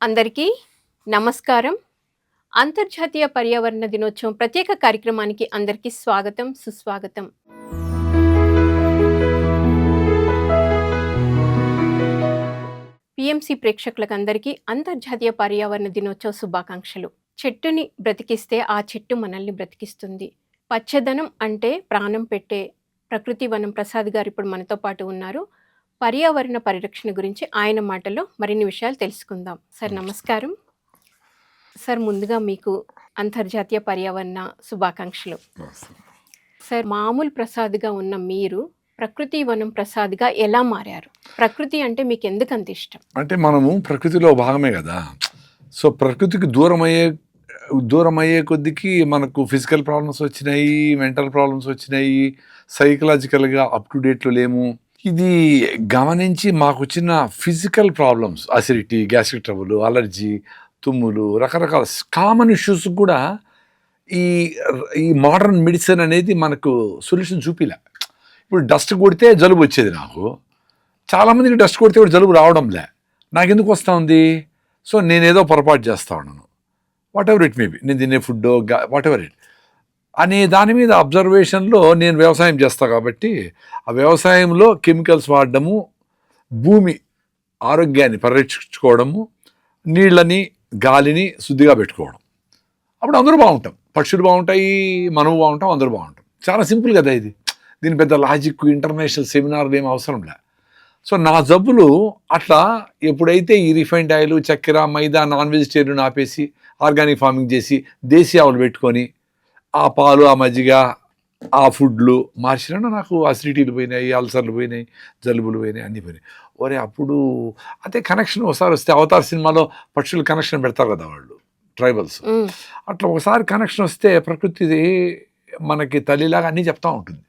అందరికీ నమస్కారం. అంతర్జాతీయ పర్యావరణ దినోత్సవం ప్రత్యేక కార్యక్రమానికి అందరికీ స్వాగతం, సుస్వాగతం. పిఎంసి ప్రేక్షకులకందరికీ అంతర్జాతీయ పర్యావరణ దినోత్సవ శుభాకాంక్షలు. చెట్టుని బ్రతికిస్తే ఆ చెట్టు మనల్ని బ్రతికిస్తుంది. పచ్చదనం అంటే ప్రాణం పెట్టే ప్రకృతి వనం ప్రసాద్ గారు ఇప్పుడు మనతో పాటు ఉన్నారు. పర్యావరణ పరిరక్షణ గురించి ఆయన మాటల్లో మరిన్ని విషయాలు తెలుసుకుందాం. సార్ నమస్కారం. సార్ ముందుగా మీకు అంతర్జాతీయ పర్యావరణ శుభాకాంక్షలు. సార్ మామూలు ప్రసాద్గా ఉన్న మీరు ప్రకృతి వనం ప్రసాద్గా ఎలా మారారు? ప్రకృతి అంటే మీకు ఎందుకు అంత ఇష్టం? అంటే మనము ప్రకృతిలో భాగమే కదా. సో ప్రకృతికి దూరం అయ్యే కొద్దికి మనకు ఫిజికల్ ప్రాబ్లమ్స్ వచ్చినాయి, మెంటల్ ప్రాబ్లమ్స్ వచ్చినాయి, సైకలాజికల్గా అప్ టు డేట్లో లేము. ఇది గమనించి మాకు వచ్చిన physical problems, acidity, gastric trouble, allergy, తుమ్ములు, రకరకాల కామన్ ఇష్యూస్ కూడా ఈ మోడర్న్ మెడిసిన్ అనేది మనకు సొల్యూషన్ చూపిలే. ఇప్పుడు డస్ట్ కొడితే జలుబు వచ్చేది నాకు. చాలామందికి డస్ట్ కొడితే కూడా జలుబు రావడంలే. నాకెందుకు వస్తూ ఉంది? సో నేనేదో పొరపాటు చేస్తూ ఉన్నాను. వాట్ ఎవర్ ఇట్ మేబీ, నేను తినే ఫుడ్ వాట్ ఎవర్ ఇట్ అనే దాని మీద అబ్జర్వేషన్లో నేను వ్యవసాయం చేస్తాను కాబట్టి ఆ వ్యవసాయంలో కెమికల్స్ వాడడము, భూమి ఆరోగ్యాన్ని పరిరక్షించుకోవడము, నీళ్ళని గాలిని శుద్ధిగా పెట్టుకోవడం, అప్పుడు అందరూ బాగుంటాం. పక్షులు బాగుంటాయి, మనము బాగుంటాం, అందరూ బాగుంటాం. చాలా సింపుల్ కదా ఇది. దీని పెద్ద లాజిక్ ఇంటర్నేషనల్ సెమినార్లు ఏం అవసరం లే. సో నా జబ్బులు అట్లా ఎప్పుడైతే ఈ రిఫైన్డ్ ఆయిల్, చక్కెర, మైదా, నాన్ వెజిటేరియన్ ఆపేసి ఆర్గానిక్ ఫార్మింగ్ చేసి దేశీ ఆవులు పెట్టుకొని ఆ పాలు, ఆ మజ్జిగ, ఆ ఫుడ్లు మార్చినా నాకు అసిడిటీలు పోయినాయి, అల్సర్లు పోయినాయి, జలుబులు పోయినాయి, అన్నీ పోయినాయి. ఒరే అప్పుడు అదే కనెక్షన్ ఒకసారి వస్తే అవతార్ సినిమాలో పక్షులు కనెక్షన్ పెడతారు కదా వాళ్ళు, ట్రైబల్స్. అట్లా ఒకసారి కనెక్షన్ వస్తే ప్రకృతి మనకి తల్లిలాగా అన్నీ చెప్తూ ఉంటుంది.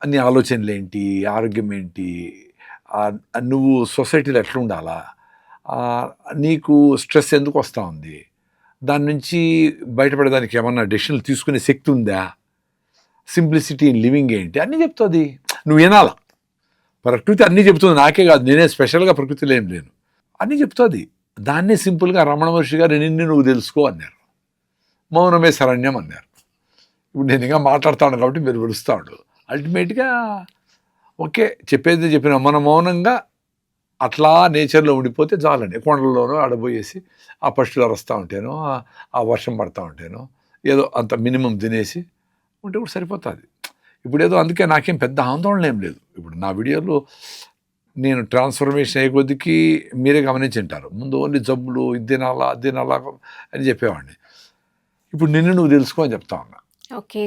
అన్ని ఆలోచనలు ఏంటి, ఆరోగ్యం ఏంటి, నువ్వు సొసైటీలో ఎట్లా ఉండాలా, నీకు స్ట్రెస్ ఎందుకు వస్తూ ఉంది, దాని నుంచి బయటపడేదానికి ఏమన్నా డెసిషన్లు తీసుకునే శక్తి ఉందా, సింప్లిసిటీ ఇన్ లివింగ్ ఏంటి, అన్నీ చెప్తుంది. నువ్వు వినాలా. ప్రకృతి అన్నీ చెప్తుంది, నాకే కాదు, నేనే స్పెషల్గా ప్రకృతిలో ఏం లేను, అన్నీ చెప్తుంది. దాన్నే సింపుల్గా రమణ మహర్షి గారు నిన్ను నువ్వు తెలుసుకో అన్నారు. మౌనమే శరణ్యం అన్నారు. ఇప్పుడు నేను ఇంకా మాట్లాడుతాను కాబట్టి మీరు విడుస్తాడు. అల్టిమేట్గా ఓకే, చెప్పిన మన మౌనంగా అట్లా నేచర్లో ఉండిపోతే చాలండి. కొండల్లోనో ఆడబోయేసి ఆ పక్షులు అరుస్తూ ఉంటేనో, ఆ వర్షం పడుతూ ఉంటేనో, ఏదో అంత మినిమం తినేసి ఉంటే కూడా సరిపోతుంది. ఇప్పుడు ఏదో అందుకే నాకేం పెద్ద ఆందోళన ఏం లేదు. ఇప్పుడు నా వీడియోలో నేను ట్రాన్స్ఫర్మేషన్ అయ్యే కొద్దికి మీరే గమనించుంటారు. ముందు ఓన్లీ జబ్బులు, ఇది తినాలా, అది తినాలా అని చెప్పేవాడిని. ఇప్పుడు నిన్ను నువ్వు తెలుసుకో అని చెప్తా ఉన్నా. ఓకే,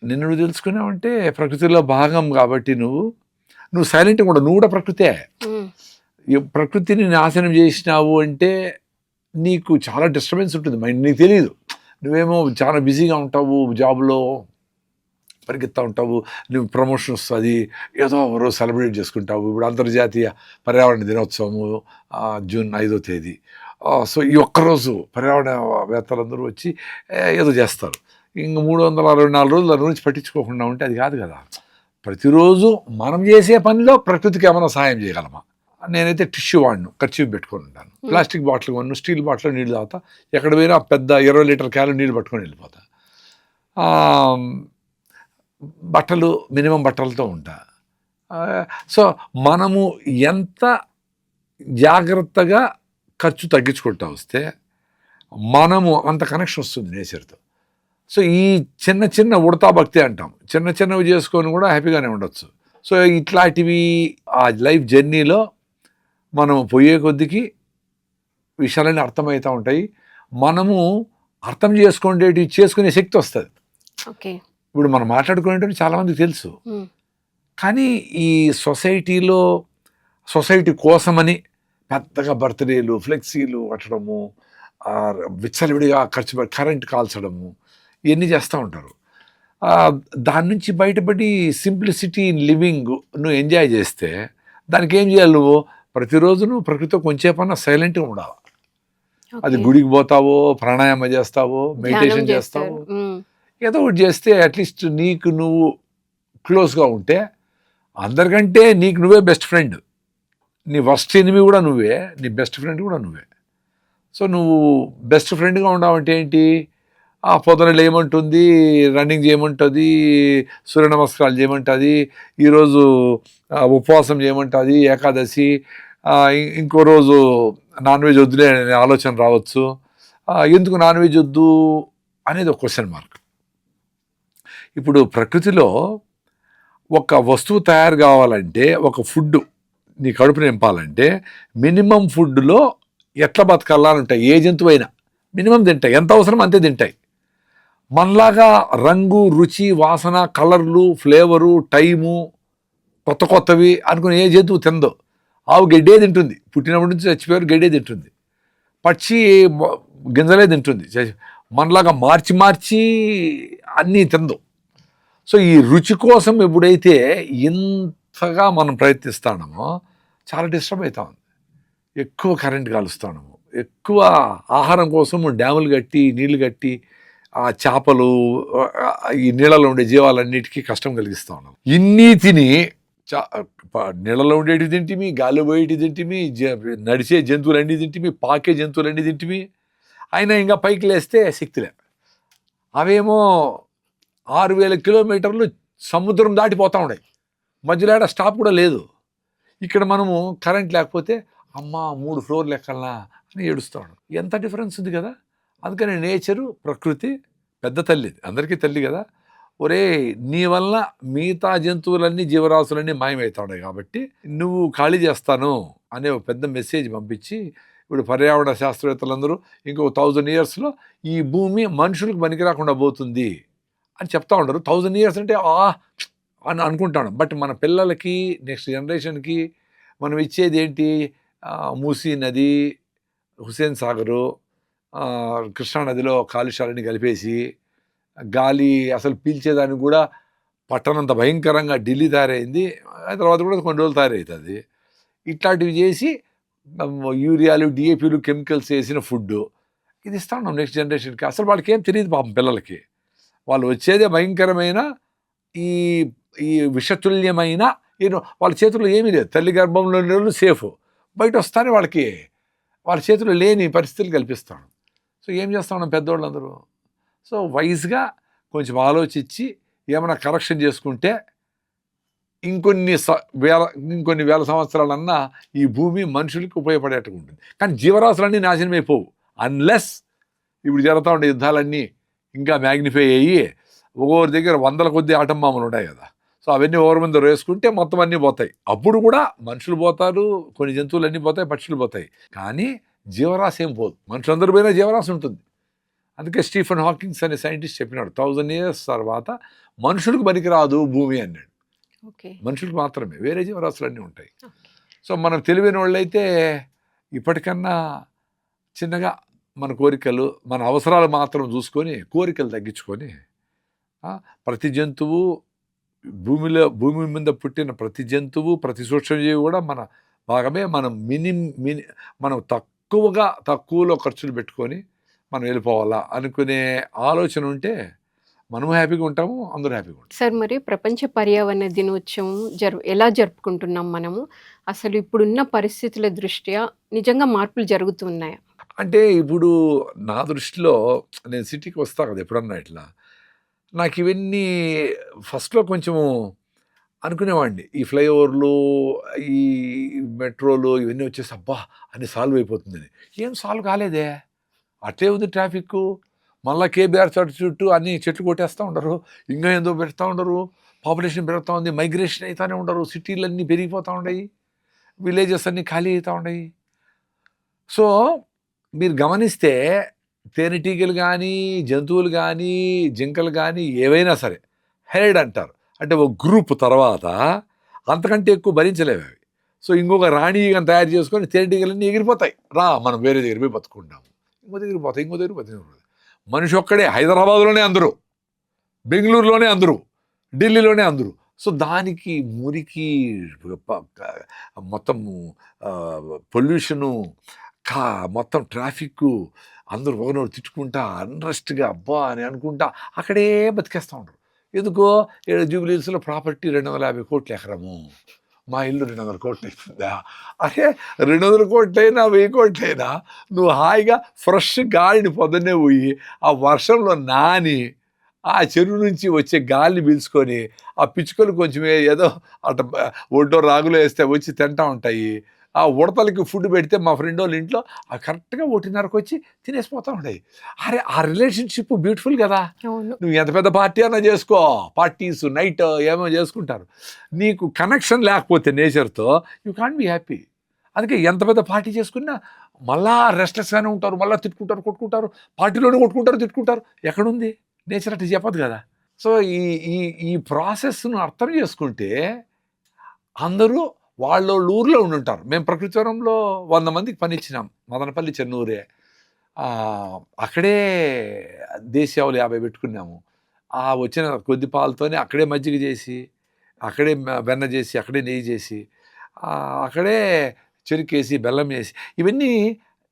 నిన్ను నువ్వు తెలుసుకున్నావంటే ప్రకృతిలో భాగం కాబట్టి నువ్వు సైలెంట్గా కూడా, నువ్వు కూడా ప్రకృతే. ప్రకృతిని నాశనం చేసినావు అంటే నీకు చాలా డిస్టర్బెన్స్ ఉంటుంది మైండ్, నీకు తెలియదు. నువ్వేమో చాలా బిజీగా ఉంటావు, జాబ్లో పరిగెత్తా ఉంటావు, నువ్వు ప్రమోషన్ వస్తుంది, ఏదో రోజు సెలబ్రేట్ చేసుకుంటావు. ఇప్పుడు అంతర్జాతీయ పర్యావరణ దినోత్సవము జూన్ 5వ తేదీ. సో ఈ ఒక్కరోజు పర్యావరణవేత్తలందరూ వచ్చి ఏదో చేస్తారు. ఇంక 364 రోజులు దాని గురించి పట్టించుకోకుండా ఉంటే అది కాదు కదా. ప్రతిరోజు మనం చేసే పనిలో ప్రకృతికి ఏమైనా సహాయం చేయగలమా? నేనైతే టిష్యూ వాడిను, కర్చీఫ్ పెట్టుకొని ఉంటాను, ప్లాస్టిక్ బాటిల్ కొను, స్టీల్ బాటిల్లో నీళ్ళు తాగుతా, ఎక్కడ పోయినా పెద్ద 20 లీటర్ క్యాన్ నీళ్ళు పట్టుకొని వెళ్ళిపోతా. బట్టలు మినిమం బట్టలతో ఉంటా. సో మనము ఎంత జాగ్రత్తగా ఖర్చు తగ్గించుకుంటా వస్తే మనము అంత కనెక్షన్ వస్తుంది నేచర్తో. సో ఈ చిన్న ఉడతా భక్తి అంటాం, చిన్నవి చేసుకొని కూడా హ్యాపీగానే ఉండొచ్చు. సో ఇట్లాంటివి ఆ లైఫ్ జర్నీలో మనం పోయే కొద్దికి విషయాలన్నీ అర్థమవుతూ ఉంటాయి. మనము అర్థం చేసుకునే శక్తి వస్తుంది. ఓకే, ఇప్పుడు మనం మాట్లాడుకునేటప్పుడు చాలామందికి తెలుసు, కానీ ఈ సొసైటీ కోసమని పెద్దగా బర్త్డేలు, ఫ్లెక్సీలు కట్టడము, విచ్చలవిడిగా కరెంట్ కాల్చడము, ఇవన్నీ చేస్తూ ఉంటారు. దాని నుంచి బయటపడి సింప్లిసిటీ ఇన్ లివింగ్ నువ్వు ఎంజాయ్ చేస్తే దానికి ఏం చేయాలి? నువ్వు ప్రతిరోజు నువ్వు ప్రకృతితో కొంచెంసేపన్నా సైలెంట్గా ఉండాలి. అది గుడికి పోతావో, ప్రాణాయామం చేస్తావో, మెడిటేషన్ చేస్తావో, ఏదో ఒకటి చేస్తే అట్లీస్ట్ నీకు నువ్వు క్లోజ్గా ఉంటే అందరికంటే నీకు నువ్వే బెస్ట్ ఫ్రెండ్. నీ వర్స్ట్ ఎనిమి కూడా నువ్వే, నీ బెస్ట్ ఫ్రెండ్ కూడా నువ్వే. సో నువ్వు బెస్ట్ ఫ్రెండ్గా ఉండవంటే ఏంటి, ఆ పొద్దున లేమంటుంది, రన్నింగ్ చేయమంటుంది, సూర్య నమస్కారాలు చేయమంటుంది, ఈరోజు ఉపవాసం చేయమంటుంది, ఏకాదశి, ఇంకో రోజు నాన్ వెజ్ వద్దులే అనే ఆలోచన రావచ్చు. ఎందుకు నాన్ వెజ్ వద్దు అనేది ఒక క్వశ్చన్ మార్క్. ఇప్పుడు ప్రకృతిలో ఒక వస్తువు తయారు కావాలంటే, ఒక ఫుడ్ నీ కడుపు నింపాలంటే మినిమం ఫుడ్లో ఎట్లా బతకాలని ఉంటాయి. ఏ జంతువు అయినా మినిమం తింటాయి, ఎంత అవసరం అంతే తింటాయి. మనలాగా రంగు, రుచి, వాసన, కలర్లు, ఫ్లేవరు, టైము, కొత్త కొత్తవి అనుకుని ఏ జంతువు తిందో. ఆవు గడ్డే తింటుంది, పుట్టినప్పటి నుంచి చచ్చిపోయారు గడ్డే తింటుంది. పక్షి గింజలే తింటుంది. మనలాగా మార్చి మార్చి అన్నీ తిందు. సో ఈ రుచి కోసం ఎప్పుడైతే ఇంతగా మనం ప్రయత్నిస్తామో చాలా డిస్టర్బ్ అవుతా ఉంది. ఎక్కువ కరెంట్ కాలుస్తాము, ఎక్కువ ఆహారం కోసం డ్యాములు కట్టి, నీళ్లు కట్టి, ఆ చేపలు, ఈ నీళ్ళలో ఉండే జీవాలన్నిటికీ కష్టం కలిగిస్తా ఉన్నాం. ఇన్ని తిని నీళ్ళలో ఉండేటి తింటిమి, గాలి పోయేటి తింటిమి, నడిచే జంతువులన్నీ తింటిమి, పాకే జంతువులన్నీ తింటిమి. అయినా ఇంకా పైకి లేస్తే శక్తిలే. అవేమో 6,000 కిలోమీటర్లు సముద్రం దాటిపోతూ ఉన్నాయి, మధ్యలో ఏడా స్టాప్ కూడా లేదు. ఇక్కడ మనము కరెంట్ లేకపోతే అమ్మ 3 ఫ్లోర్లు ఎక్కల్లా అని ఏడుస్తాడు. ఎంత డిఫరెన్స్ ఉంది కదా. అందుకని నేచరు, ప్రకృతి పెద్ద తల్లి, అందరికీ తల్లి కదా. ఒరే, నీ వల్ల మిగతా జంతువులన్నీ, జీవరాశులన్నీ మాయమవుతాయి కాబట్టి నువ్వు ఖాళీ చేస్తాను అనే ఒక పెద్ద మెసేజ్ పంపించి, ఇప్పుడు పర్యావరణ శాస్త్రవేత్తలందరూ ఇంకో 1000 ఇయర్స్లో ఈ భూమి మనుషులకు పనికి రాకుండా పోతుంది అని చెప్తా ఉంటారు. 1000 ఇయర్స్ అంటే అని అనుకుంటాను. బట్ మన పిల్లలకి, నెక్స్ట్ జనరేషన్కి మనం ఇచ్చేది ఏంటి? మూసీ నది, హుస్సేన్ సాగరు, కృష్ణానదిలో కాలుష్యాలని కలిపేసి, గాలి అసలు పీల్చేదానికి కూడా పట్టణంత భయంకరంగా ఢిల్లీ తయారైంది, తర్వాత కూడా కొన్ని రోజులు తయారవుతుంది. ఇట్లాంటివి చేసి యూరియాలు, డిఏపీలు, కెమికల్స్ వేసిన ఫుడ్ ఇది ఇస్తా ఉన్నాం నెక్స్ట్ జనరేషన్కి. అసలు వాళ్ళకి ఏం తెలియదు పాపం పిల్లలకి. వాళ్ళు వచ్చేదే భయంకరమైన ఈ ఈ విషతుల్యమైన, వాళ్ళ చేతుల్లో ఏమీ లేదు. తల్లి గర్భంలో నీళ్ళు సేఫ్, బయట వస్తానే వాళ్ళకి వాళ్ళ చేతుల్లో లేని పరిస్థితులు కల్పిస్తాను. సో ఏం చేస్తాం పెద్దవాళ్ళందరూ? సో వైజ్గా కొంచెం ఆలోచించి ఏమైనా కరెక్షన్ చేసుకుంటే ఇంకొన్ని వేల సంవత్సరాలన్నా ఈ భూమి మనుషులకి ఉపయోగపడేట్టుగా ఉంటుంది. కానీ జీవరాశులన్నీ నాశనమైపోవు అన్లెస్ ఇప్పుడు జరుగుతూ ఉండే యుద్ధాలన్నీ ఇంకా మ్యాగ్నిఫై అయ్యి ఒక్కొక్కరి దగ్గర 100 కొద్ది ఆటం బాంబులు ఉన్నాయి కదా. సో అవన్నీ ఓవర్ మీద వేసుకుంటే మొత్తం అన్నీ పోతాయి. అప్పుడు కూడా మనుషులు పోతారు, కొన్ని జంతువులన్నీ పోతాయి, పక్షులు పోతాయి, కానీ జీవరాశి ఏం పోదు. మనుషులందరూ పోయినా జీవరాశి ఉంటుంది. అందుకే స్టీఫెన్ హాకింగ్స్ అనే సైంటిస్ట్ చెప్పినాడు, 1000 ఇయర్స్ తర్వాత మనుషులకు పనికిరాదు భూమి అన్నాడు. మనుషులకు మాత్రమే, వేరే జీవరాశులన్నీ ఉంటాయి. సో మనం తెలివైన వాళ్ళైతే ఇప్పటికన్నా చిన్నగా మన కోరికలు, మన అవసరాలు మాత్రం చూసుకొని కోరికలు తగ్గించుకొని, ప్రతి జంతువు భూమి మీద పుట్టిన ప్రతి జంతువు, ప్రతి సూక్ష్మజీవి కూడా మన భాగమే. మనం తక్కువలో ఖర్చులు పెట్టుకొని మనం వెళ్ళిపోవాలా అనుకునే ఆలోచన ఉంటే మనము హ్యాపీగా ఉంటాము, అందరూ హ్యాపీగా ఉంటాం. సార్, మరి ప్రపంచ పర్యావరణ దినోత్సవం ఎలా జరుపుకుంటున్నాం మనము? అసలు ఇప్పుడున్న పరిస్థితుల దృష్ట్యా నిజంగా మార్పులు జరుగుతున్నాయా? అంటే ఇప్పుడు నా దృష్టిలో, నేను సిటీకి వస్తా కదా ఎప్పుడన్నా, ఇట్లా నాకు ఇవన్నీ ఫస్ట్లో కొంచెము అనుకునేవాడిని, ఈ ఫ్లైఓవర్లు, ఈ మెట్రోలు ఇవన్నీ వచ్చేసి అబ్బా అని సాల్వ్ అయిపోతుందని. ఏం సాల్వ్ కాలేదే, అట్లే ఉంది ట్రాఫిక్. మళ్ళీ కేబీఆర్ చుట్టూ అన్ని చెట్లు కొట్టేస్తూ ఉండరు, ఇంకా ఏందో పెడతా ఉండరు, పాపులేషన్ పెరుగుతూ ఉంది, మైగ్రేషన్ అవుతూనే ఉండరు, సిటీలన్నీ పెరిగిపోతూ ఉన్నాయి, విలేజెస్ అన్నీ ఖాళీ అవుతూ ఉన్నాయి. సో మీరు గమనిస్తే తేనెటీగలు కానీ, జంతువులు కానీ, జింకలు కానీ ఏవైనా సరే హెర్డ్ అంటారు, అంటే ఒక గ్రూప్ తర్వాత అంతకంటే ఎక్కువ భరించలేవు అవి. సో ఇంకొక రాణిగా తయారు చేసుకొని తేనెటీగలన్నీ ఎగిరిపోతాయి, మనం వేరే దగ్గర పోయి బతుకుంటాము, ఇంకో దగ్గర పోతాయి. మనిషి ఒక్కడే, హైదరాబాద్లోనే అందరూ, బెంగళూరులోనే అందరూ, ఢిల్లీలోనే అందరూ. సో దానికి మురికి, మొత్తం పొల్యూషను, మొత్తం ట్రాఫిక్, అందరూ ఒకనోడు తిట్టుకుంటా అన్రెస్ట్గా అబ్బా అని అనుకుంటా అక్కడే బతికేస్తూ ఉంటారు. ఎందుకో జూబ్లీహిల్స్లో ప్రాపర్టీ 250 కోట్ల ఎకరము, మా ఇల్లు 200 కోట్లు అయిపోయిందా? అరే 200 కోట్లైనా 1000 కోట్లైనా నువ్వు హాయిగా ఫ్రెష్ గాలిని పొద్దున్నే పోయి ఆ వర్షంలో నాని ఆ చెరువు నుంచి వచ్చే గాలిని పీల్చుకొని ఆ పిచ్చుకలు కొంచెం ఏదో అట ఒడ్డో రాగులో వేస్తే వచ్చి తింటా ఉంటాయి. ఆ ఉడతలకి ఫుడ్ పెడితే మా ఫ్రెండ్ వాళ్ళ ఇంట్లో ఆ కరెక్ట్గా 1:30కి వచ్చి తినేసిపోతూ ఉంటాయి. అరే ఆ రిలేషన్షిప్ బ్యూటిఫుల్ కదా. అవును. నువ్వు ఎంత పెద్ద పార్టీ అన్నా చేసుకో, పార్టీస్ నైట్ ఏమో చేసుకుంటారు. నీకు కనెక్షన్ లేకపోతే నేచర్తో యూ కాంట్ బి హ్యాపీ. అందుకే ఎంత పెద్ద పార్టీ చేసుకున్నా మళ్ళా రెస్ట్లెస్గానే ఉంటారు, మళ్ళీ తిట్టుకుంటారు, కొట్టుకుంటారు, పార్టీలోనే కొట్టుకుంటారు, తిట్టుకుంటారు. ఎక్కడుంది నేచర్? అట్లా చెప్పదు కదా. సో ఈ ఈ ఈ ప్రాసెస్ను అర్థం చేసుకుంటే అందరూ వాళ్ళ ఊర్లో ఉండుంటారు. మేము ప్రకృతివనంలో 100 మందికి పని ఇచ్చినాం. మదనపల్లి చెన్నూరే. అక్కడే దేశీ ఆవులు 50 పెట్టుకున్నాము. ఆ వచ్చిన కొద్ది పాలతోనే అక్కడే మజ్జిగ చేసి, అక్కడే వెన్న చేసి, అక్కడే నెయ్యి చేసి, అక్కడే చెరుకేసి, బెల్లం వేసి, ఇవన్నీ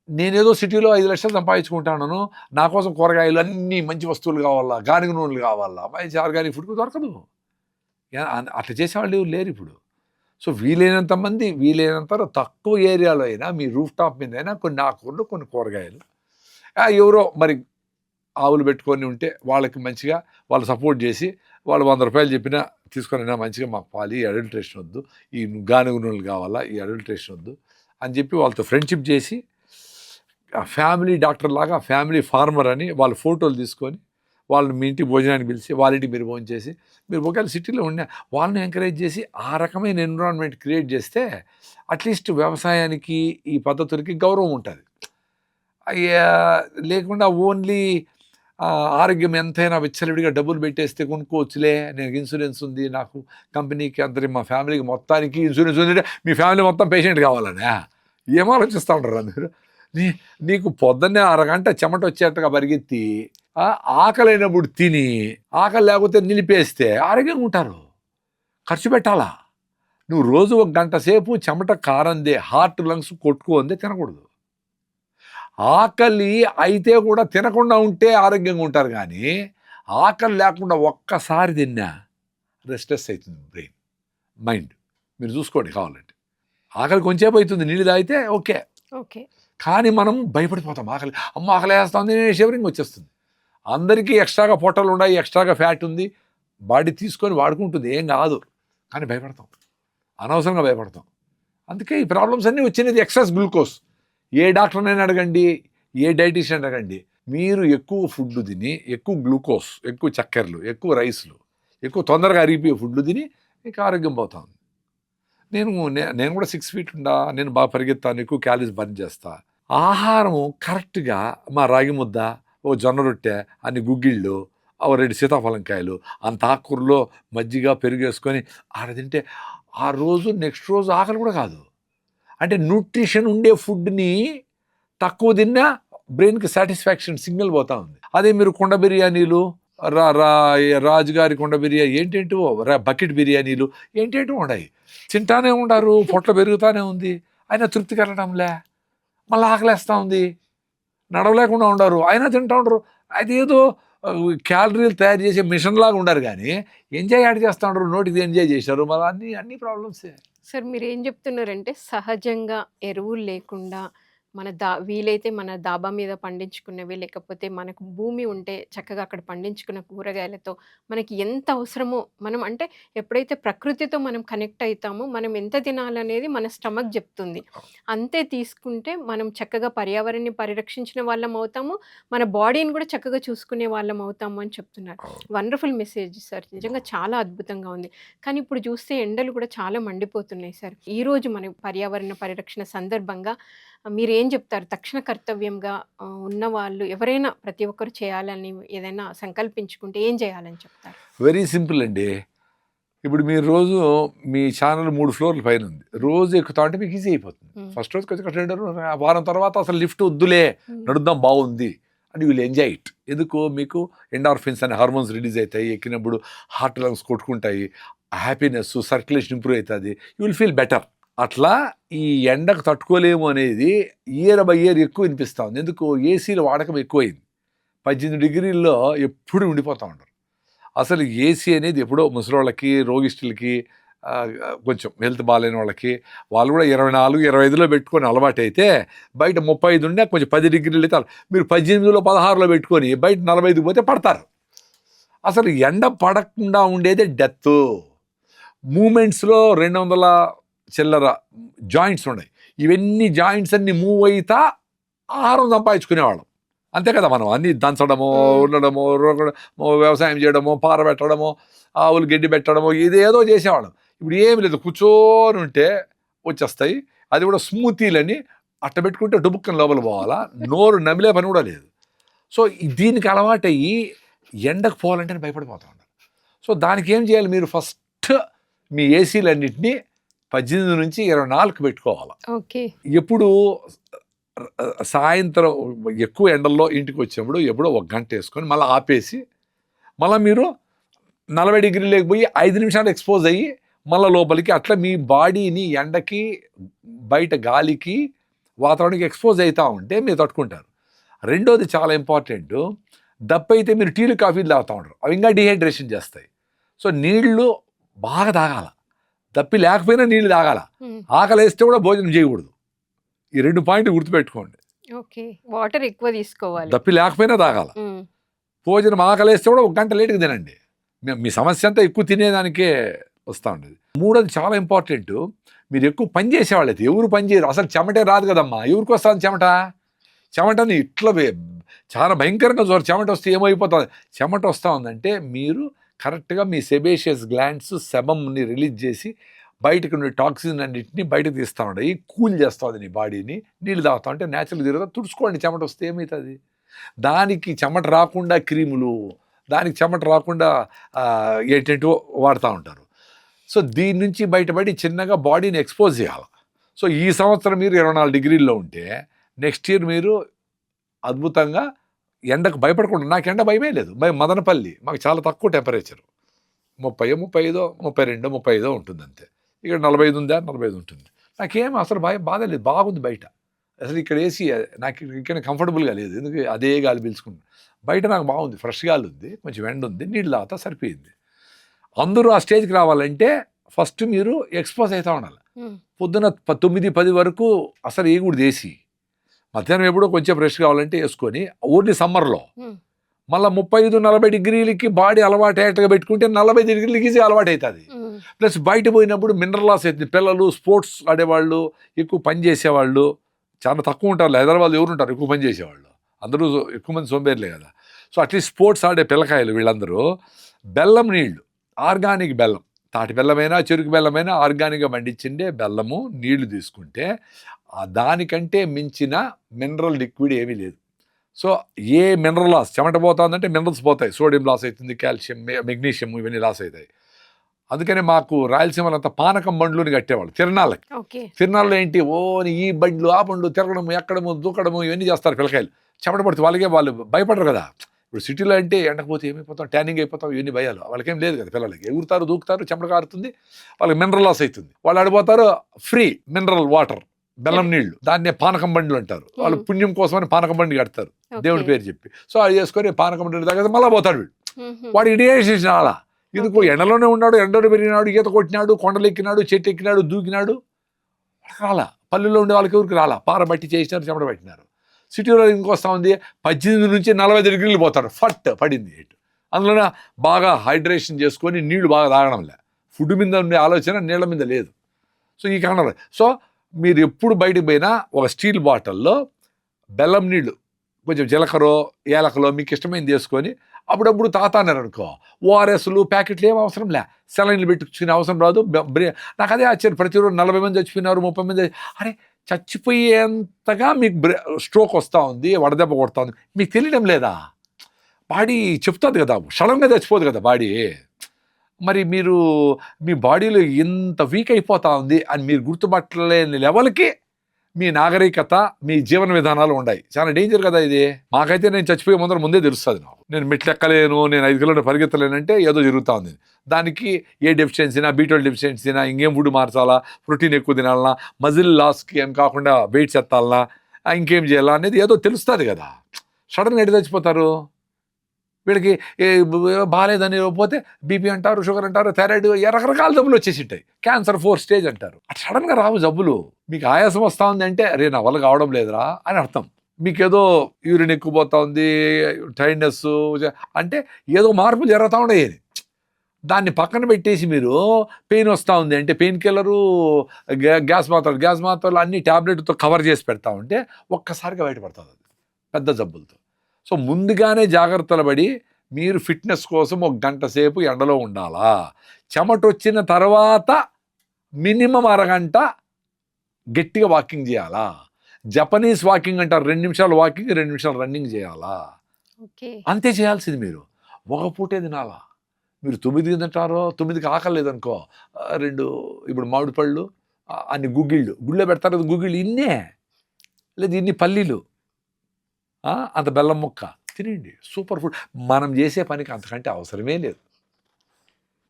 నేనేదో సిటీలో 5 లక్షలు సంపాదించుకుంటాను, నా కోసం కూరగాయలు అన్నీ మంచి వస్తువులు కావాలా, గానుగ నూనెలు కావాలా, మంచి ఆర్గానిక్ ఫుడ్ దొరకదు. అట్లా చేసేవాళ్ళు లేరు ఇప్పుడు. సో వీలైనంత మంది వీలైనంత తక్కువ ఏరియాలో అయినా మీ రూఫ్ టాప్ మీద అయినా కొన్ని ఆకుకూరలు, కొన్ని కూరగాయలు, ఎవరో మరి ఆవులు పెట్టుకొని ఉంటే వాళ్ళకి మంచిగా వాళ్ళు సపోర్ట్ చేసి వాళ్ళు 100 రూపాయలు చెప్పినా తీసుకొనైనా మంచిగా మాకు పాలు, ఈ అడల్ట్రేషన్ వద్దు, ఈ గానుగ నూనెలు కావాలా, ఈ అడల్ట్రేషన్ వద్దు అని చెప్పి వాళ్ళతో ఫ్రెండ్షిప్ చేసి ఫ్యామిలీ డాక్టర్ లాగా ఫ్యామిలీ ఫార్మర్ అని వాళ్ళ ఫోటోలు తీసుకొని వాళ్ళని మీ ఇంటికి భోజనానికి పిలిచి వాళ్ళ ఇంటికి మీరు భోజనం చేసి, మీరు ఒకవేళ సిటీలో ఉన్న వాళ్ళని ఎంకరేజ్ చేసి ఆ రకమైన ఎన్విరాన్మెంట్ క్రియేట్ చేస్తే అట్లీస్ట్ వ్యవసాయానికి ఈ పద్ధతులకి గౌరవం ఉంటుంది. లేకుండా ఓన్లీ ఆరోగ్యం ఎంతైనా విచ్చలవిడిగా డబ్బులు పెట్టేస్తే కొనుక్కోవచ్చులే, నేను ఇన్సూరెన్స్ ఉంది, నాకు కంపెనీకి అందరి మా ఫ్యామిలీకి మొత్తానికి ఇన్సూరెన్స్ ఉంది, మీ ఫ్యామిలీ మొత్తం పేషెంట్ కావాలనే ఏం ఆలోచిస్తూ ఉంటారా మీరు? నీకు పొద్దున్నే అరగంట చెమట వచ్చేట్టుగా పరిగెత్తి ఆకలైనప్పుడు తిని, ఆకలి లేకపోతే నిలిపేస్తే ఆరోగ్యంగా ఉంటారు. ఖర్చు పెట్టాలా? నువ్వు రోజు 1 గంట సేపు చెమట కారందే, హార్ట్ లంగ్స్ కొట్టుకోందే తినకూడదు. ఆకలి అయితే కూడా తినకుండా ఉంటే ఆరోగ్యంగా ఉంటారు. కానీ ఆకలి లేకుండా ఒక్కసారి తిన్నా రెస్ట్లెస్ అవుతుంది బ్రెయిన్, మైండ్. మీరు చూసుకోండి కావాలంటే. ఆకలి కొంచెంసేపు అవుతుంది, నీళ్ళు తాగితే ఓకే. కానీ మనం భయపడిపోతాం. అమ్మ ఆకలి వేస్తుంది, షివరింగ్ వచ్చేస్తుంది. అందరికీ ఎక్స్ట్రాగా పొట్టలు ఉన్నాయి, ఎక్స్ట్రాగా ఫ్యాట్ ఉంది, బాడీ తీసుకొని వాడుకుంటుంది, ఏం కాదు. కానీ భయపడతాం, అనవసరంగా భయపడతాం. అందుకే ఈ ప్రాబ్లమ్స్ అన్నీ వచ్చినది ఎక్సెస్ గ్లూకోజ్. ఏ డాక్టర్నైనా అడగండి, ఏ డైటీషియన్ అడగండి, మీరు ఎక్కువ ఫుడ్ తిని, ఎక్కువ గ్లూకోజ్, ఎక్కువ చక్కెరలు, ఎక్కువ రైస్లు, ఎక్కువ తొందరగా అరిగిపోయే ఫుడ్లు తిని మీకు ఆరోగ్యం పోతుంది. నేను కూడా 6 feet ఉండా, నేను బాగా పరిగెత్తాను, ఎక్కువ క్యాలరీస్ బర్న్ చేస్తా. ఆహారము కరెక్ట్గా మా రాగి ముద్ద, ఓ జొన్న రొట్టె, అన్ని గుగ్గిళ్ళు, ఓ 2 సీతాఫలంకాయలు, అంత ఆకుకూరలో మజ్జిగ పెరుగేసుకొని ఆడ తింటే ఆ రోజు నెక్స్ట్ రోజు ఆకలి కూడా కాదు. అంటే న్యూట్రిషన్ ఉండే ఫుడ్ని తక్కువ తిన్నా బ్రెయిన్కి సాటిస్ఫాక్షన్ సిగ్నల్ పోతా ఉంది. అదే మీరు కుండ బిర్యానీలు, రాజుగారి కుండ బిర్యానీ ఏంటేంటో, బకెట్ బిర్యానీలు ఏంటేంటో ఉన్నాయి, తింటానే ఉండారు, పొట్ల పెరుగుతానే ఉంది, అయినా తృప్తి కలగడంలే, మళ్ళీ ఆకలేస్తూ ఉంది, నడవలేకుండా ఉండరు, అయినా తింటూ ఉండరు. అదేదో క్యాలరీలు తయారు చేసే మిషన్ లాగా ఉండరు, కానీ ఎంజాయ్ యాడ్ చేస్తూ ఉండరు, నోటికి ఎంజాయ్ చేశారు. మళ్ళీ అన్ని ప్రాబ్లమ్సే. సార్ మీరు ఏం చెప్తున్నారంటే సహజంగా ఎరువులు లేకుండా వీలైతే మన డాబా మీద పండించుకున్నవి, లేకపోతే మనకు భూమి ఉంటే చక్కగా అక్కడ పండించుకున్న కూరగాయలతో మనకి ఎంత అవసరమో, మనం అంటే ఎప్పుడైతే ప్రకృతితో మనం కనెక్ట్ అవుతామో మనం ఎంత తినాలనేది మన స్టమక్ చెప్తుంది. అంతే తీసుకుంటే మనం చక్కగా పర్యావరణాన్ని పరిరక్షించిన వాళ్ళం అవుతాము, మన బాడీని కూడా చక్కగా చూసుకునే వాళ్ళం అవుతాము అని చెప్తున్నారు. వండర్ఫుల్ మెసేజ్ సార్, నిజంగా చాలా అద్భుతంగా ఉంది. కానీ ఇప్పుడు చూస్తే ఎండలు కూడా చాలా మండిపోతున్నాయి సార్. ఈరోజు మన పర్యావరణ పరిరక్షణ సందర్భంగా మీరేం చెప్తారు? తక్షణ కర్తవ్యంగా ఉన్నవాళ్ళు ఎవరైనా ప్రతి ఒక్కరు చేయాలని ఏదైనా సంకల్పించుకుంటే ఏం చేయాలని చెప్తారు? వెరీ సింపుల్ అండి. ఇప్పుడు మీరు రోజు మీ ఛానల్ 3 ఫ్లోర్ల పైన ఉంది, రోజు ఎక్కుతా ఉంటే మీకు ఈజీ అయిపోతుంది. ఫస్ట్ రోజు కొంచెం వారం తర్వాత అసలు లిఫ్ట్ వద్దులే, నడుద్దాం బాగుంది అని విల్ ఎంజాయ్ ఇట్. ఎందుకు? మీకు ఎండార్ఫిన్స్ అనే హార్మోన్స్ రిలీజ్ అవుతాయి, ఎక్కినప్పుడు హార్ట్ లంగ్స్ కొట్టుకుంటాయి, హ్యాపీనెస్, సర్క్యులేషన్ ఇంప్రూవ్ అవుతుంది, యూ విల్ ఫీల్ బెటర్. అట్లా ఈ ఎండకు తట్టుకోలేము అనేది ఇయర్ బై ఇయర్ ఎక్కువ వినిపిస్తూ ఉంది. ఎందుకు? ఏసీల వాడకం ఎక్కువైంది. 18 degrees ఎప్పుడు ఉండిపోతూ ఉంటారు. అసలు ఏసీ అనేది ఎప్పుడో ముసలోళ్ళకి, రోగిష్ఠులకి, కొంచెం హెల్త్ బాగాలేని వాళ్ళకి వాళ్ళు కూడా 24-25లో పెట్టుకొని అలవాటు అయితే బయట 35 ఉండే కొంచెం 10 డిగ్రీలు అయితే మీరు 18లో 16లో పెట్టుకొని బయట 45కి పోతే పడతారు. అసలు ఎండ పడకుండా ఉండేదే డెత్. మూమెంట్స్లో 200 చిల్లర జాయింట్స్ ఉన్నాయి. ఇవన్నీ జాయింట్స్ అన్ని మూవ్ అవుతా ఆహారం సంపాదించుకునేవాళ్ళం. అంతే కదా, మనం అన్ని దంచడమో, ఉండడమో, వ్యవసాయం చేయడమో, పారబెట్టడమో, ఆవులు గడ్డి పెట్టడమో, ఇదేదో చేసేవాళ్ళం. ఇప్పుడు ఏమి లేదు, కూర్చొని ఉంటే వచ్చేస్తాయి. అది కూడా స్మూతీలని అట్ట పెట్టుకుంటే డుబుక్కని లోపల పోవాలా, నోరు నమిలే పని కూడా లేదు. సో దీనికి అలవాటయ్యి ఎండకు పోవాలంటే భయపడిపోతా ఉన్నారు. సో దానికి ఏం చేయాలి, మీరు ఫస్ట్ మీ ఏసీలన్నింటినీ 18 నుంచి 24కి పెట్టుకోవాలి. ఓకే. ఎప్పుడు సాయంత్రం ఎక్కువ ఎండల్లో ఇంటికి వచ్చినప్పుడు ఎప్పుడో 1 గంట వేసుకొని మళ్ళీ ఆపేసి మళ్ళీ మీరు 40 డిగ్రీలకు పోయి 5 నిమిషాలు ఎక్స్పోజ్ అయ్యి మళ్ళీ లోపలికి, అట్లా మీ బాడీని ఎండకి, బయట గాలికి, వాతావరణానికి ఎక్స్పోజ్ అవుతూ ఉంటే మీరు తట్టుకుంటారు. రెండోది చాలా ఇంపార్టెంట్, దప్పు అయితే మీరు టీలు కాఫీలు తాగుతూ ఉంటారు, అవి ఇంకా డిహైడ్రేషన్ చేస్తాయి. సో నీళ్లు బాగా తాగాల, దప్పి లేకపోయినా నీళ్లు తాగాల, ఆకలి వేస్తే కూడా భోజనం చేయకూడదు. ఈ 2 పాయింట్లు గుర్తుపెట్టుకోండి. ఓకే. వాటర్ ఎక్కువ తీసుకోవాలి. దప్పి లేకపోయినా తాగాల, భోజనం ఆకలి వేస్తే కూడా 1 గంట లేటుగా తినండి. మీ సమస్య అంతా ఎక్కువ తినేదానికే వస్తూ ఉండేది. మూడోది చాలా ఇంపార్టెంట్, మీరు ఎక్కువ పని చేసేవాళ్ళైతే, ఎవరు పని చేయరు, అసలు చెమటే రాదు కదమ్మా, ఎవరికి వస్తుంది చెమటని ఇట్లా చాలా భయంకరంగా చెమట వస్తే ఏమైపోతుంది, చెమట వస్తూ ఉందంటే మీరు కరెక్ట్గా మీ సెబేషియస్ గ్లాండ్స్ సెబమ్ని రిలీజ్ చేసి బయటకు ఉండే టాక్సిన్ అన్నింటినీ బయటకు తీస్తూ ఉంటాయి, కూల్ చేస్తుంది నీ బాడీని. నీళ్ళు తాగుతా ఉంటే న్యాచురల్ తిరుగుతా, తుడుచుకోండి, చెమట వస్తే ఏమవుతుంది. దానికి చెమట రాకుండా క్రీములు, దానికి చెమట రాకుండా ఏంటంటో వాడుతూ ఉంటారు. సో దీని నుంచి బయటపడి చిన్నగా బాడీని ఎక్స్పోజ్ చేయాలి. సో ఈ సంవత్సరం మీరు 24 డిగ్రీల్లో ఉంటే నెక్స్ట్ ఇయర్ మీరు అద్భుతంగా ఎండకు భయపడకుండా, నాకు ఎండ భయమే లేదు. మదనపల్లి మాకు చాలా తక్కువ టెంపరేచర్, 30, 35, 32, 35 ఉంటుంది అంతే. ఇక్కడ 45 ఉందా, 45 ఉంటుంది. నాకేం అసలు బాధ లేదు, బాగుంది బయట. అసలు ఇక్కడ ఏసీ నాకు ఇక్కడ కంఫర్టబుల్గా లేదు, ఎందుకు అదే గాలి పీల్చుకుంటాను. బయట నాకు బాగుంది, ఫ్రెష్ గాలి ఉంది, కొంచెం ఎండ ఉంది, నీళ్ళు తాగుతా సరిపోయింది. అందరూ ఆ స్టేజ్కి రావాలంటే ఫస్ట్ మీరు ఎక్స్పోజ్ అవుతూ ఉండాలి. పొద్దున 9-10 వరకు అసలు వేయకూడదు ఏసీ. మధ్యాహ్నం ఎప్పుడో కొంచెం ఫ్రెష్ కావాలంటే వేసుకొని, ఓన్లీ సమ్మర్లో. మళ్ళీ 35-40 డిగ్రీలకి బాడీ అలవాటు అయ్యేట్టుగా పెట్టుకుంటే 40 డిగ్రీలకి ఈజీ అలవాటు అవుతుంది. ప్లస్ బయట పోయినప్పుడు మినరల్ లాస్ అవుతుంది. పిల్లలు, స్పోర్ట్స్ ఆడేవాళ్ళు, ఎక్కువ పని చేసేవాళ్ళు చాలా తక్కువ ఉంటారు. హైదరాబాద్ ఎవరు ఉంటారు ఎక్కువ పని చేసేవాళ్ళు, అందరూ ఎక్కువ మంది సోంబేర్లే కదా. సో అట్లీస్ట్ స్పోర్ట్స్ ఆడే పిల్లకాయలు వీళ్ళందరూ బెల్లం నీళ్లు, ఆర్గానిక్ బెల్లం, తాటి బెల్లమైనా చెరుకు బెల్లమైనా ఆర్గానిక్గా పండించిండే బెల్లము నీళ్లు తీసుకుంటే దానికంటే మించిన మినరల్ లిక్విడ్ ఏమీ లేదు. సో ఏ మినరల్ లాస్, చెమట పోతుందంటే మినరల్స్ పోతాయి, సోడియం లాస్ అవుతుంది, కాల్షియం, మెగ్నీషియం ఇవన్నీ లాస్ అవుతాయి. అందుకనే మాకు రాయలసీమలో అంతా పానకం బండ్లుని కట్టేవాళ్ళు తిరణాలకి. తిరణాల్లో ఏంటి, ఈ బండ్లు ఆ బండ్లు తిరగడము, ఎక్కడము, దూకడము ఇవన్నీ చేస్తారు పిల్లకాయలు. చెమట పడితే వాళ్ళు భయపడరు కదా. ఇప్పుడు సిటీలో అంటే ఎండకపోతే ఏమైపోతాం, ట్యానింగ్ అయిపోతాం, ఇవన్నీ భయాలు. వాళ్ళకేం లేదు కదా, పిల్లలకి ఎగురుతారు, దూకుతారు, చెమట కారుతుంది, వాళ్ళకి మినరల్ లాస్ అవుతుంది. వాళ్ళు ఆడిపోతారు, ఫ్రీ మినరల్ వాటర్, బెల్లం నీళ్లు, దాన్నే పానకం బండ్లు అంటారు. వాళ్ళు పుణ్యం కోసమని పానకం బండి కడతారు దేవుడి పేరు చెప్పి. సో అది చేసుకొని పానకం బండి దగ్గర మళ్ళీ పోతాడు వీడు. వాడు ఇడియేషన్ అలా ఎందుకు, ఎండలోనే ఉన్నాడు, ఎండలో పెరిగినాడు, ఈత కొట్టినాడు, కొండలు ఎక్కినాడు, చెట్టు ఎక్కినాడు, దూకినాడు, రాలా. పల్లెల్లో ఉండే వాళ్ళకి ఎవరికి రాలా, పారబట్టి చేసినారు, చెమట పెట్టినారు. సిటీలో ఇంకొస్తా ఉంది, 18 నుంచి 40 డిగ్రీలు పోతాడు, ఫట్ పడింది హీట్. అందులోనే బాగా హైడ్రేషన్ చేసుకొని నీళ్లు బాగా తాగడం లే, ఫుడ్ మీద ఉండే ఆలోచన నీళ్ళ మీద లేదు. సో ఈ కారణం. సో మీరు ఎప్పుడు బయటకు పోయినా ఒక స్టీల్ బాటిల్లో బెల్లం నీళ్లు, కొంచెం జీలకర్ర, ఏలకలో మీకు ఇష్టమైనది వేసుకొని అప్పుడప్పుడు తాతాన్నారు అనుకో. ఓఆర్ఎస్లు ప్యాకెట్లు ఏం అవసరం లే, సెలైన్లు పెట్టుకునే అవసరం రాదు. నాకు అదే ఆశ్చర్యం, ప్రతిరోజు 40 మంది చచ్చిపోయినారు, 30 మంది. అరే చచ్చిపోయేంతగా మీకు స్ట్రోక్ వస్తూ ఉంది, వడదెబ్బ కొడతా ఉంది, మీకు తెలియడం లేదా? బాడీ చెప్తుంది కదా, సడన్గా చచ్చిపోదు కదా బాడీ. మరి మీరు మీ బాడీలో ఎంత వీక్ అయిపోతా ఉంది అని మీరు గుర్తుపట్టలేని లెవెల్కి మీ నాగరికత, మీ జీవన విధానాలు ఉన్నాయి. చాలా డేంజర్ కదా ఇది. మాకైతే నేను చచ్చిపోయే ముందే తెలుస్తుంది నాకు. నేను మెట్లు ఎక్కలేను, నేను 5 కిలోమీటర్లు పరిగెత్తలేనంటే ఏదో జరుగుతూ ఉంది. దానికి ఏ డెఫిషియన్సీనా, B12 డెఫిషియన్సీనా, ఇంకేం ఫుడ్ మార్చాలా, ప్రోటీన్ ఎక్కువ తినాలన్నా, మజిల్ లాస్కి ఏం కాకుండా వెయిట్స్ ఎత్తాలన్నా, ఇంకేం చేయాలా అనేది ఏదో తెలుస్తుంది కదా. సడన్గా ఎటు చచ్చిపోతారు? వీళ్ళకి బాగాలేదని పోతే బీపీ అంటారు, షుగర్ అంటారు, థైరాయిడ్, రకరకాల జబ్బులు వచ్చేసి ఉంటాయి. క్యాన్సర్ 4 స్టేజ్ అంటారు. అటు సడన్గా రావు జబ్బులు. మీకు ఆయాసం వస్తూ ఉంది అంటే అరే నా వల్ల కావడం లేదురా అని అర్థం. మీకేదో యూరిన్ ఎక్కువ పోతా ఉంది, టైర్డ్నెస్ అంటే ఏదో మార్పులు జరుగుతూ ఉన్నాయి. దాన్ని పక్కన పెట్టేసి మీరు పెయిన్ వస్తూ ఉంది అంటే పెయిన్ కిల్లరు, గ్యాస్ మాత్రలు అన్ని ట్యాబ్లెట్తో కవర్ చేసి పెడతా ఉంటే ఒక్కసారిగా బయటపడుతుంది అది పెద్ద జబ్బులతో. సో ముందుగానే జాగ్రత్తలు పడి మీరు ఫిట్నెస్ కోసం 1 గంట సేపు ఎండలో ఉండాలా. చెమట వచ్చిన తర్వాత మినిమం అరగంట గట్టిగా వాకింగ్ చేయాలా. జపనీస్ వాకింగ్ అంటారు, 2 నిమిషాలు వాకింగ్ 2 నిమిషాలు రన్నింగ్ చేయాలా. అంతే చేయాల్సింది. మీరు ఒక పూటే తినాలా. మీరు 9 తింటారో 9కి ఆకలి లేదనుకో 2 ఇప్పుడు మామిడి పళ్ళు, అన్ని గుళ్ళో పెడతారు కదా గుగ్గిళ్ళు, ఇన్నే లేదు ఇన్ని పల్లీలు, అంత బెల్లం ముక్క తినండి. Super food. మనం చేసే పనికి అంతకంటే అవసరమే లేదు.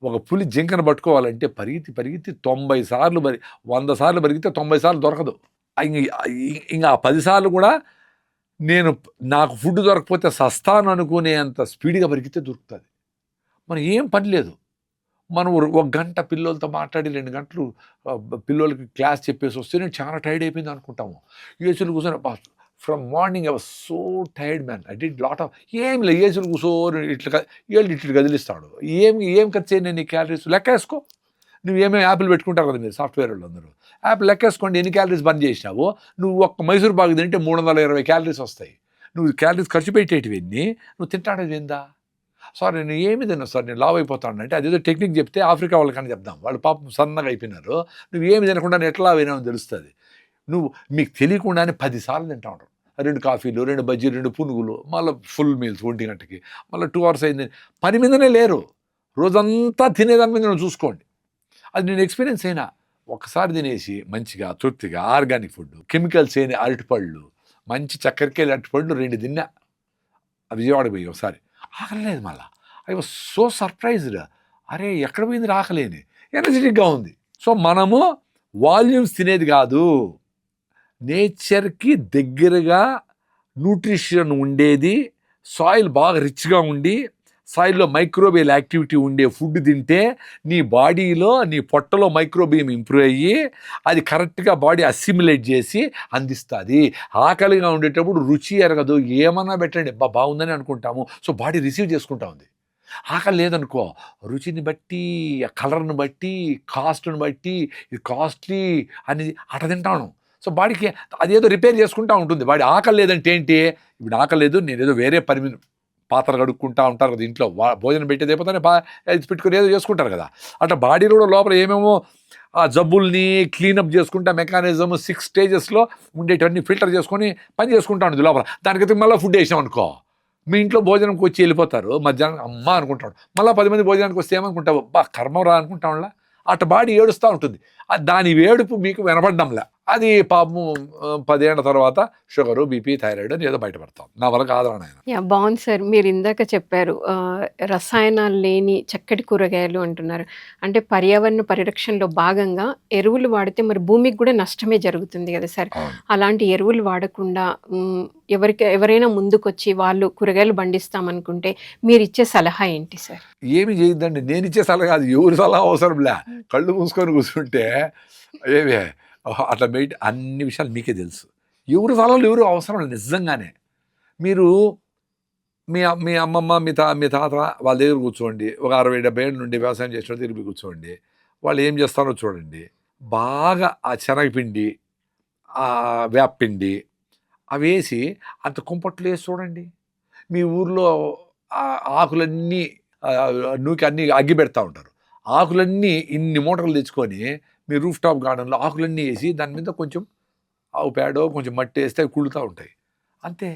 ఒక పులి జింకను పట్టుకోవాలంటే పరిగెత్తి 90 సార్లు 100 సార్లు పరిగితే 90 సార్లు దొరకదు. ఇంకా 10 సార్లు కూడా నాకు ఫుడ్ దొరకకపోతే సస్తాను అనుకునే అంత స్పీడ్గా పరిగితే దొరుకుతుంది. మనం ఏం పని లేదు. మనం 1 గంట పిల్లలతో మాట్లాడి 2 గంటలు పిల్లలకి క్లాస్ చెప్పేసి వస్తే నేను చాలా టైర్డ్ అయిపోయింది అనుకుంటాము. ఏసులు కూర్చొని from morning I was so tired man, I did lot of ఏం లేదు. ఏసులు కూర్చొని ఇట్లా కదిలిస్తాడు. ఏం ఖర్చు చేయను నేను, క్యాలరీస్ లెక్క వేసుకో. నువ్వు ఏమేమి యాప్లు పెట్టుకుంటారు కదా మీరు సాఫ్ట్వేర్ వాళ్ళు అందరూ, యాప్ లెక్కేసుకోండి ఎన్ని క్యాలరీస్ బంద్ చేసినావు. నువ్వు ఒక్క మైసూర్ బాగు తింటే 320 క్యాలరీస్ వస్తాయి. నువ్వు క్యాలరీస్ ఖర్చు పెట్టేటివన్నీ నువ్వు తింటాడేది ఏందా. సార్ నేను ఏమి తిన్నా సార్, నేను లావ్ అయిపోతాను అంటే అదేదో టెక్నిక్ చెప్తే ఆఫ్రికా వాళ్ళకని చెప్దాం. వాళ్ళు పాపం సన్నగా అయిపోయినారు. నువ్వు ఏమి తినకుండా ఎట్లా లావ్ అయినావు తెలుస్తుంది. మీకు తెలియకుండానే 10 సార్లు తింటా ఉంటారు. 2 కాఫీలు, 2 బజ్జీలు, 2 పునుగులు, మళ్ళీ ఫుల్ మీల్స్ 1 గంటకి, మళ్ళీ 2 అవర్స్ అయింది. పని మీదనే లేరు. రోజంతా తినేదాని మీద నువ్వు చూసుకోండి. అది నేను ఎక్స్పీరియన్స్ అయినా. ఒకసారి తినేసి మంచిగా తృప్తిగా ఆర్గానిక్ ఫుడ్, కెమికల్స్ అయిన అరటిపళ్ళు, మంచి చక్కెరకేళి అరటిపళ్ళు 2 తిన్నా. విజయవాడ పోయి ఒకసారి ఆకలేదు. మళ్ళీ ఐ వాజ్ సో సర్ప్రైజ్డ్. అరే ఎక్కడ పోయింది ఆకలేని, ఎనర్జెటిక్గా ఉంది. సో మనము వాల్యూమ్స్ తినేది కాదు, నేచర్కి దగ్గరగా న్యూట్రిషన్ ఉండేది, సాయిల్ బాగా రిచ్గా ఉండి సాయిల్లో మైక్రోబియల్ యాక్టివిటీ ఉండే ఫుడ్ తింటే నీ బాడీలో నీ పొట్టలో మైక్రోబియం ఇంప్రూవ్ అయ్యి అది కరెక్ట్గా బాడీ అసిమిలేట్ చేసి అందిస్తుంది. ఆకలిగా ఉండేటప్పుడు రుచి ఎరగదు, ఏమన్నా పెట్టండి బాగుందని అనుకుంటాము. సో బాడీ రిసీవ్ చేసుకుంటా ఉంది. ఆకలి లేదనుకో రుచిని బట్టి, కలర్ని బట్టి, కాస్ట్ని బట్టి ఇది కాస్ట్లీ అని అట తింటాను. సో బాడీకి అదేదో రిపేర్ చేసుకుంటూ ఉంటుంది బాడీ. ఆకలి లేదంటే ఏంటి, ఇప్పుడు ఆకలి లేదు నేనేదో వేరే పని పాత్రలు కడుక్కుంటూ ఉంటారు కదా ఇంట్లో, భోజనం పెట్టేది అయిపోతానే పెట్టుకుని ఏదో చేసుకుంటారు కదా. అట్లా బాడీలో కూడా లోపల ఏమేమో ఆ జబ్బుల్ని క్లీనప్ చేసుకుంటా మెకానిజం 6 స్టేజెస్లో ఉండేటవన్నీ ఫిల్టర్ చేసుకొని పని చేసుకుంటా ఉంటుంది లోపల. దానికైతే మళ్ళీ ఫుడ్ వేసాం అనుకో మీ ఇంట్లో భోజనంకి వచ్చి వెళ్ళిపోతారు. మధ్యాహ్నం అమ్మ అనుకుంటాడు, మళ్ళీ 10 మంది భోజనానికి వస్తే ఏమనుకుంటావు, కర్మం రా అనుకుంటాంలా. అట్లా బాడీ ఏడుస్తూ ఉంటుంది. దాని వేడుపు మీకు వినపడ్డంలే. అది పాపము 10 ఏళ్ల తర్వాత షుగరు, బీపీ, థైరాయిడ్ అని ఏదో బయటపడతాం. నా వల్ల కాదని ఆయన. బాగుంది సార్. మీరు ఇందాక చెప్పారు రసాయనాలు లేని చక్కటి కూరగాయలు అంటున్నారు. అంటే పర్యావరణ పరిరక్షణలో భాగంగా ఎరువులు వాడితే మరి భూమికి కూడా నష్టమే జరుగుతుంది కదా సార్. అలాంటి ఎరువులు వాడకుండా ఎవరైనా ముందుకొచ్చి వాళ్ళు కూరగాయలు పండిస్తామనుకుంటే మీరు ఇచ్చే సలహా ఏంటి సార్? ఏమి చేయొద్దండి. నేను ఇచ్చే సలహా కాదు, ఎవరి సలహా అవసరంలే. కళ్ళు మూసుకొని కూర్చుంటే ఏవే అట్లా బయట అన్ని విషయాలు మీకే తెలుసు. ఎవరు సలహాలు ఎవరు అవసరం లేదు నిజంగానే. మీరు మీ అమ్మమ్మ మీ తాత వాళ్ళ దగ్గర కూర్చోండి, ఒక 60-70 ఏళ్ళ నుండి వ్యవసాయం చేసిన దగ్గర కూర్చోండి, వాళ్ళు ఏం చేస్తారో చూడండి. బాగా ఆ శనగపిండి, ఆ వేపపిండి అవి వేసి అంత కుంపట్లు వేసి చూడండి. మీ ఊర్లో ఆకులన్నీ నూకి అన్నీ అగ్గి పెడతా ఉంటారు. ఆకులన్నీ ఇన్ని మూటలు తెచ్చుకొని మీ రూఫ్ టాప్ గార్డెన్లో ఆకులన్నీ వేసి దాని మీద కొంచెం ఆవు పేడో కొంచెం మట్టి వేస్తే కుళ్ళుతూ ఉంటాయి అంతే.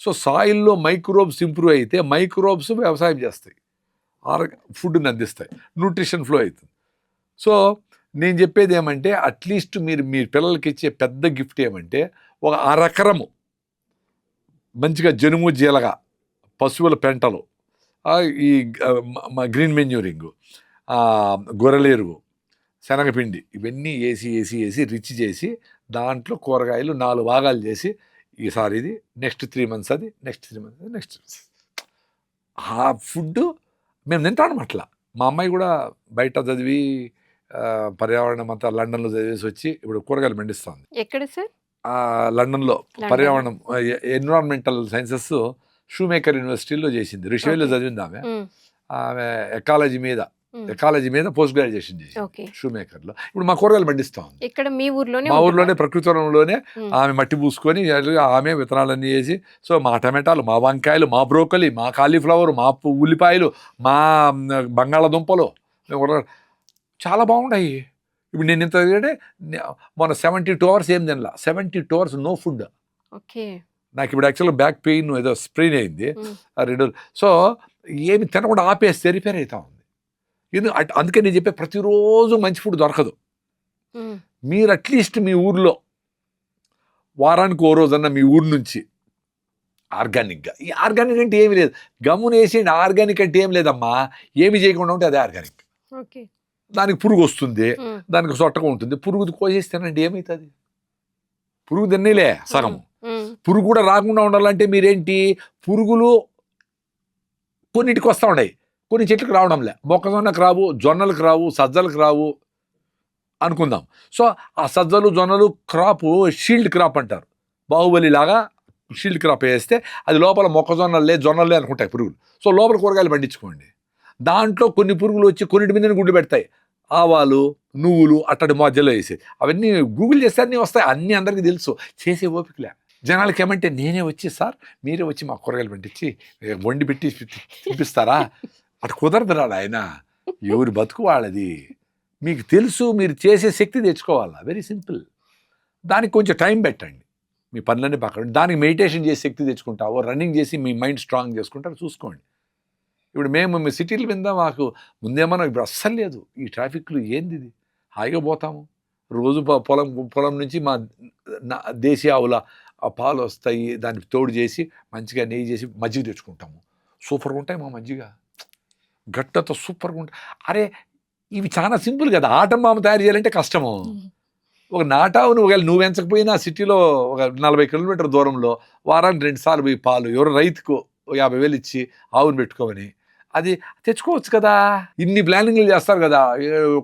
సో సాయిల్లో మైక్రోబ్స్ ఇంప్రూవ్ అయితే మైక్రోబ్స్ వ్యవసాయం చేస్తాయి, ఫుడ్ని అందిస్తాయి, న్యూట్రిషన్ ఫ్లో అవుతుంది. సో నేను చెప్పేది ఏమంటే అట్లీస్ట్ మీరు మీ పిల్లలకి ఇచ్చే పెద్ద గిఫ్ట్ ఏమంటే ఒక అరెకరము మంచిగా జనుము జీలగా పశువుల పెంటలు, ఈ గ్రీన్ మెన్యూరింగ్, గొర్రెలేరుగు, శనగపిండి ఇవన్నీ వేసి రిచ్ చేసి దాంట్లో కూరగాయలు 4 భాగాలు చేసి ఈసారి ఇది నెక్స్ట్ 3 మంత్స్ అది నెక్స్ట్ 3 మంత్స్ నెక్స్ట్ ఆ ఫుడ్ మేము తింటాం అట్లా. మా అమ్మాయి కూడా బయట చదివి పర్యావరణం అంతా లండన్లో చదివేసి వచ్చి ఇప్పుడు కూరగాయలు పండిస్తుంది. ఎక్కడ సార్? లండన్లో లండన్. పర్యావరణం ఎన్విరాన్మెంటల్ సైన్సెస్ షూ మేకర్ యూనివర్సిటీలో చేసింది. రిషివేల్లో ఓకే. చదివింది ఆమె. ఉమ్, ఆమె ఎకాలజీ మీద పోస్ట్ గ్రాడ్యుయేషన్ చేసింది ఓకే. షూ మేకర్లో. ఇప్పుడు మా కూరగాయలు పండిస్తా ఉంది. ఇక్కడ మీ ఊర్లోనే మా ఊర్లోనే ప్రకృతి వనంలోనే ఉమ్, ఆమె మట్టి పూసుకొని ఆమె విత్తనాలన్నీ వేసి, సో మా టమాటాలు, మా వంకాయలు, మా బ్రోకలి, మా కాలీఫ్లవర్, మా ఉల్లిపాయలు, మా బంగాళాదుంపలు చాలా బాగున్నాయి. ఇప్పుడు నేను ఇంత అంటే మన 72 hours ఏం తినలా. 72 hours నో ఫుడ్. ఓకే. నాకు ఇప్పుడు యాక్చువల్గా బ్యాక్ పెయిన్ ఏదో స్ప్రెయిన్ అయింది ఉమ్, 2 రోజులు. సో ఏమి తినకుండా ఆపేస్తే రిపేర్ అవుతా ఉంది. అందుకే నేను చెప్పే ప్రతిరోజు మంచి ఫుడ్ దొరకదు. ఉమ్, మీరు అట్లీస్ట్ మీ ఊర్లో వారానికి ఓ రోజన్నా మీ ఊరు నుంచి ఆర్గానిక్గా, ఈ ఆర్గానిక్ అంటే ఏమి లేదు, గమ్మున వేసేయండి. ఆర్గానిక్ అంటే ఏం లేదమ్మా, ఏమి చేయకుండా ఉంటే అదే ఆర్గానిక్. ఓకే. దానికి పురుగు వస్తుంది, ఉమ్, దానికి సొట్టగా ఉంటుంది. పురుగు కోసేస్తేనండి ఏమవుతుంది? పురుగు తిన్నీలే సగం. ఉమ్, పురుగు కూడా రాకుండా ఉండాలంటే మీరేంటి, పురుగులు కొన్నిటికి వస్తూ ఉన్నాయి, కొన్ని చెట్లకు రావడంలే. మొక్కజొన్నకు రావు, జొన్నలకు రావు, సజ్జలకు రావు అనుకుందాం. సో ఆ సజ్జలు జొన్నలు క్రాప్ షీల్డ్ క్రాప్ అంటారు. బాహుబలి లాగా షీల్డ్ క్రాప్ వేస్తే అది లోపల మొక్కజొన్నలే జొన్నలే అనుకుంటాయి పురుగులు. సో లోపల కూరగాయలు పండించుకోండి. దాంట్లో కొన్ని పురుగులు వచ్చి కొన్నిటి మీద గుడ్లు పెడతాయి. ఆవాలు, నువ్వులు అట్టడి మధ్యలో వేసి అవన్నీ గూగుల్ చేస్తే అన్నీ వస్తాయి. అన్నీ అందరికీ తెలుసు, చేసే ఓపికలే. జనాలకి ఏమంటే నేనే వచ్చి సార్ మీరే వచ్చి మా కూరగాయలు పండించి వండి పెట్టి తినిపిస్తారా? అటు కుదరదు రాడు ఆయన. ఎవరి బతుకు వాళ్ళది. మీకు తెలుసు, మీరు చేసే శక్తి తెచ్చుకోవాలా. Very simple. దానికి కొంచెం టైం పెట్టండి, మీ పనులన్నీ పక్కన. దానికి మెడిటేషన్ చేసి శక్తి తెచ్చుకుంటావో, రన్నింగ్ చేసి మీ మైండ్ స్ట్రాంగ్ చేసుకుంటారో చూసుకోండి. ఇప్పుడు మేము మీ సిటీల మీద మాకు ముందేమన్నా, ఇప్పుడు అస్సలు లేదు. ఈ ట్రాఫిక్లు ఏంది ఇది, హాయిగా పోతాము. రోజు పొలం నుంచి మా దేశీ ఆవుల పాలు వస్తాయి, దానికి తోడు చేసి మంచిగా నెయ్యి చేసి మజ్జిగ తెచ్చుకుంటాము. సూపర్గా ఉంటాయి మా మజ్జిగ, గట్టతో సూపర్గా ఉంటాయి. అరే ఇవి చాలా సింపుల్ కదా. ఆటంబాంబు తయారు చేయాలంటే కష్టము. ఒక నాటావును ఒకవేళ నువ్వు ఎంచకపోయినా సిటీలో ఒక 40 కిలోమీటర్ దూరంలో వారానికి 2 సార్లు పోయి పాలు ఎవరు రైతుకు 50,000 ఇచ్చి ఆవును పెట్టుకోమని అది తెచ్చుకోవచ్చు కదా. ఇన్ని ప్లానింగ్లు చేస్తారు కదా,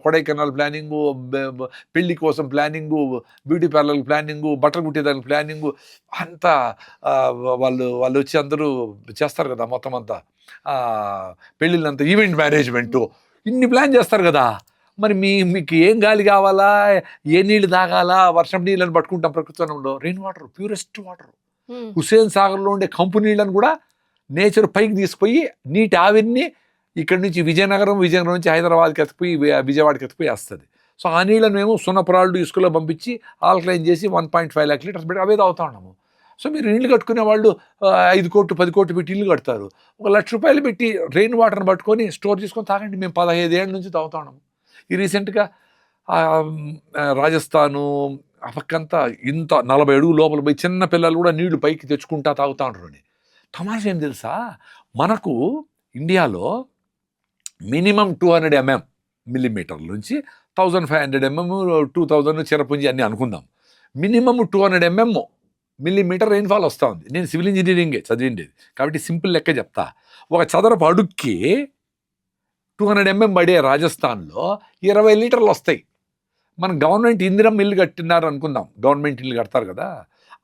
కొడైకెనాల్ ప్లానింగు, పెళ్లి కోసం ప్లానింగు, బ్యూటీ పార్లర్ ప్లానింగు, బట్టలు కుట్టేదానికి ప్లానింగు అంతా వాళ్ళు వచ్చి అందరూ చేస్తారు కదా. మొత్తం అంతా పెళ్ళిళ్ళంతా ఈవెంట్ మేనేజ్మెంటు, ఇన్ని ప్లాన్ చేస్తారు కదా. మరి మీకు ఏం గాలి కావాలా, ఏ నీళ్ళు తాగాలా? వర్షం నీళ్ళని పట్టుకుంటాం ప్రకృతిలో, rain water, purest water. Hussain సాగర్లో ఉండే కంపు నీళ్ళని కూడా నేచర్ పైకి తీసుకుపోయి నీటి ఆవిరిని ఇక్కడ నుంచి విజయనగరం నుంచి హైదరాబాద్కి ఎత్తిపోయి విజయవాడకి ఎత్తిపోయి వస్తుంది. సో ఆ నీళ్ళని మేము సున్నపురాళ్ళు ఇసుకలో పంపించి ఆల్కలైన్ చేసి 1.5 lakh లీటర్స్ పెట్టి అవే తాగుతా ఉన్నాము. సో మీరు ఇల్లు కట్టుకునే వాళ్ళు 5 కోట్లు 10 కోట్లు పెట్టి ఇల్లు కడతారు. 1,00,000 రూపాయలు పెట్టి రెయిన్ వాటర్ని పట్టుకొని స్టోర్ చేసుకొని తాగండి. మేము 15 ఏళ్ళ నుంచి తాగుతా ఉన్నాము. ఈ రీసెంట్గా రాజస్థాను ఆ పక్కంతా ఇంత 40 అడుగులు లోపల పోయి చిన్న పిల్లలు కూడా నీళ్లు పైకి తెచ్చుకుంటా తాగుతూ ఉంటారు. తమాషా ఏం తెలుసా, మనకు ఇండియాలో మినిమం 200 మిల్లీమీటర్ల నుంచి 1500 2000 చిరపుంజి అన్నీ అనుకుందాం. మినిమం 200 మిల్లీమీటర్ రెయిన్ఫాల్ వస్తూ ఉంది. నేను సివిల్ ఇంజనీరింగే చదివిండేది కాబట్టి సింపుల్ లెక్క చెప్తా. ఒక చదరపు అడుక్కి 200 పడే రాజస్థాన్లో 20 లీటర్లు వస్తాయి. మన గవర్నమెంట్ ఇందిరం ఇల్లు కట్టినారు అనుకుందాం, గవర్నమెంట్ ఇల్లు కడతారు కదా,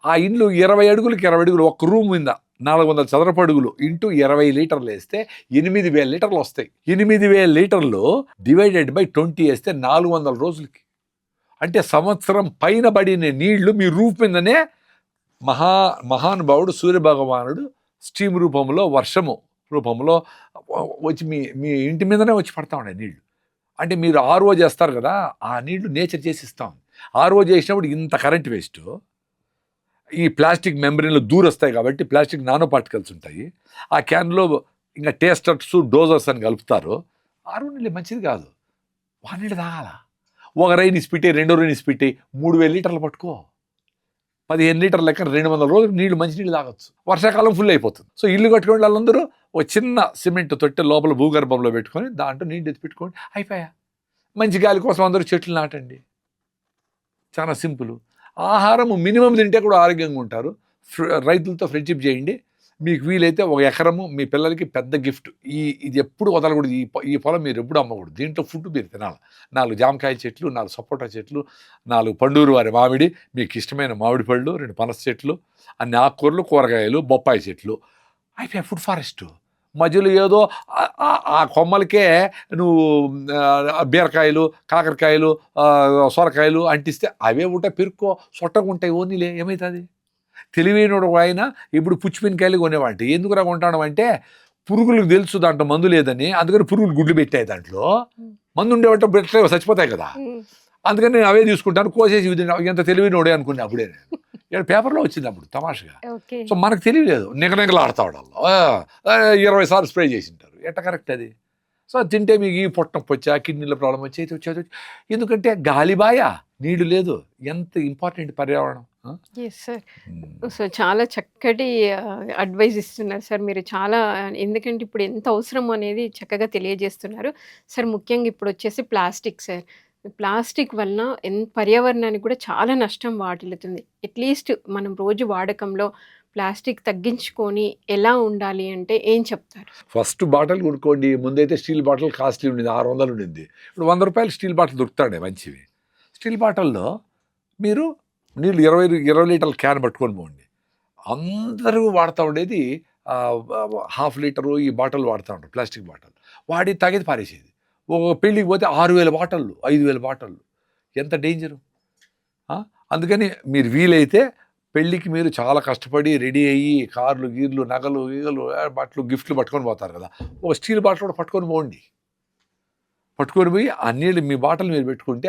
ఆ ఇల్లు 20 అడుగులకి 20 అడుగులు, ఒక రూమ్ మీద 400 చదరపు అడుగులు ఇంటూ 20 లీటర్లు వేస్తే 8,000 లీటర్లు వస్తాయి. 8,000 లీటర్లు డివైడెడ్ బై 20 వేస్తే 400 రోజులకి. అంటే సంవత్సరం పైన పడిన నీళ్లు మీ రూఫ్ మీదనే మహానుభావుడు సూర్యభగవానుడు స్టీమ్ రూపంలో, వర్షము రూపంలో వచ్చి మీ ఇంటి మీదనే వచ్చి పడతా ఉన్నాయి నీళ్లు. అంటే మీరు ఆర్ఓ చేస్తారు కదా, ఆ నీళ్లు నేచర్ చేసి ఇస్తాం. ఆర్ఓ చేసినప్పుడు ఇంత కరెంట్ వేస్ట్. ఈ ప్లాస్టిక్ మెంబ్రెయిన్లు దూరొస్తాయి కాబట్టి ప్లాస్టిక్ నానో పార్టికల్స్ ఉంటాయి. ఆ క్యాన్లో ఇంకా టేస్టర్స్, డోజర్స్ అని కలుపుతారు. ఆర్ఓ నీళ్ళు మంచిది కాదు, ఆ నీళ్ళు తాగాల. ఒక రైన్ ఇసిపెట్టి 2 రైన్ ఇసిపెట్టి 3,000 లీటర్లు పట్టుకో, 15 లీటర్ల లెక్క 200 రోజులు నీళ్లు మంచినీళ్ళు తాగొచ్చు. వర్షాకాలం ఫుల్ అయిపోతుంది. సో ఇల్లు కట్టుకునే వాళ్ళందరూ ఒక చిన్న సిమెంట్ తొట్టె లోపల భూగర్భంలో పెట్టుకొని దాంట్లో నీళ్ళు ఎత్తి పెట్టుకోండి, అయిపోయా. మంచి గాలి కోసం అందరూ చెట్లు నాటండి. చాలా సింపుల్. ఆహారం మినిమం తింటే కూడా ఆరోగ్యంగా ఉంటారు. రైతులతో ఫ్రెండ్షిప్ చేయండి. మీకు వీలైతే 1 ఎకరము మీ పిల్లలకి పెద్ద గిఫ్ట్. ఇది ఎప్పుడు వదలకూడదు. ఈ పొలం మీరు ఎప్పుడు అమ్మకూడదు. దీంట్లో ఫుడ్ మీరు తినాలి. 4 జామకాయ చెట్లు, 4 సపోటా చెట్లు, 4 పండూరు వారి మామిడి, మీకు ఇష్టమైన మామిడి పళ్ళు, 2 పనస చెట్లు, అన్ని ఆకుకూరలు, కూరగాయలు, బొప్పాయి చెట్లు. అయిపోయాయి ఫుడ్ ఫారెస్ట్. మధ్యలో ఏదో ఆ కొమ్మలకే నువ్వు బీరకాయలు, కాకరకాయలు, సొరకాయలు అంటిస్తే అవే ఉంటాయి, పెరుక్కో సొట్టగా ఓనీలే, ఏమవుతుంది? తెలివైనడు ఆయన ఇప్పుడు పుచ్చిమినకాయలు కొనేవాడి. ఎందుకురా కొంటాడు అంటే పురుగులకు తెలుసు దాంట్లో మందు లేదని, అందుకని పురుగులు గుడ్లు పెట్టాయి. దాంట్లో మందు ఉండేవంటే పెట్టలే చచ్చిపోతాయి కదా, అందుకని నేను అవే తీసుకుంటాను, కోసేసి ఎంత తెలివైనోడే అనుకున్నా అప్పుడే నేను. ఇక్కడ పేపర్లో వచ్చింది అప్పుడు తమాషగా. సో మనకు తెలియలేదు, నిగనిగలు ఆడతాడు వాళ్ళు 20 సార్లు స్ప్రే చేసింటారు. ఎట్ట కరెక్ట్ అది? సో తింటే మీకు ఈ పొట్ట వచ్చా, కిడ్నీల ప్రాబ్లం వచ్చేది. ఎందుకంటే గాలిబాయ, నీళ్లు లేదు. ఎంత ఇంపార్టెంట్ పర్యావరణం. సార్, సో చాలా చక్కటి అడ్వైజ్ ఇస్తున్నారు సార్ మీరు. చాలా, ఎందుకంటే ఇప్పుడు ఎంత అవసరం అనేది చక్కగా తెలియజేస్తున్నారు సార్. ముఖ్యంగా ఇప్పుడు వచ్చేసి ప్లాస్టిక్ సార్. ప్లాస్టిక్ వలన పర్యావరణానికి కూడా చాలా నష్టం వాటిల్లుతుంది. అట్లీస్ట్ మనం రోజు వాడకంలో ప్లాస్టిక్ తగ్గించుకొని ఎలా ఉండాలి అంటే ఏం చెప్తారు? ఫస్ట్ బాటిల్ కొనుక్కోండి. ముందైతే స్టీల్ బాటిల్ కాస్ట్లీ ఉండింది, 600 ఉండింది. ఇప్పుడు 100 రూపాయలు స్టీల్ బాటిల్ దొరుకుతాడే మంచివి. స్టీల్ బాటిల్లో మీరు నీళ్ళు 20 లీటర్ల క్యాన్ పట్టుకొని పోండి. అందరూ వాడుతూ ఉండేది 1/2 లీటరు ఈ బాటిల్ వాడుతూ ఉంటారు, ప్లాస్టిక్ బాటిల్. వాడి తాగేది పారేసేది. ఒక పెళ్ళికి పోతే 6,000 బాటిళ్ళు, 5,000 బాటిళ్ళు. ఎంత డేంజరు. అందుకని మీరు వీలైతే పెళ్ళికి మీరు చాలా కష్టపడి రెడీ అయ్యి కార్లు గీర్లు నగలు గీగలు బట్టలు గిఫ్ట్లు పట్టుకొని పోతారు కదా, ఒక స్టీల్ బాటిల్ కూడా పట్టుకొని పోండి. పట్టుకొని పోయి ఆ నీళ్ళు మీ బాటిల్ మీరు పెట్టుకుంటే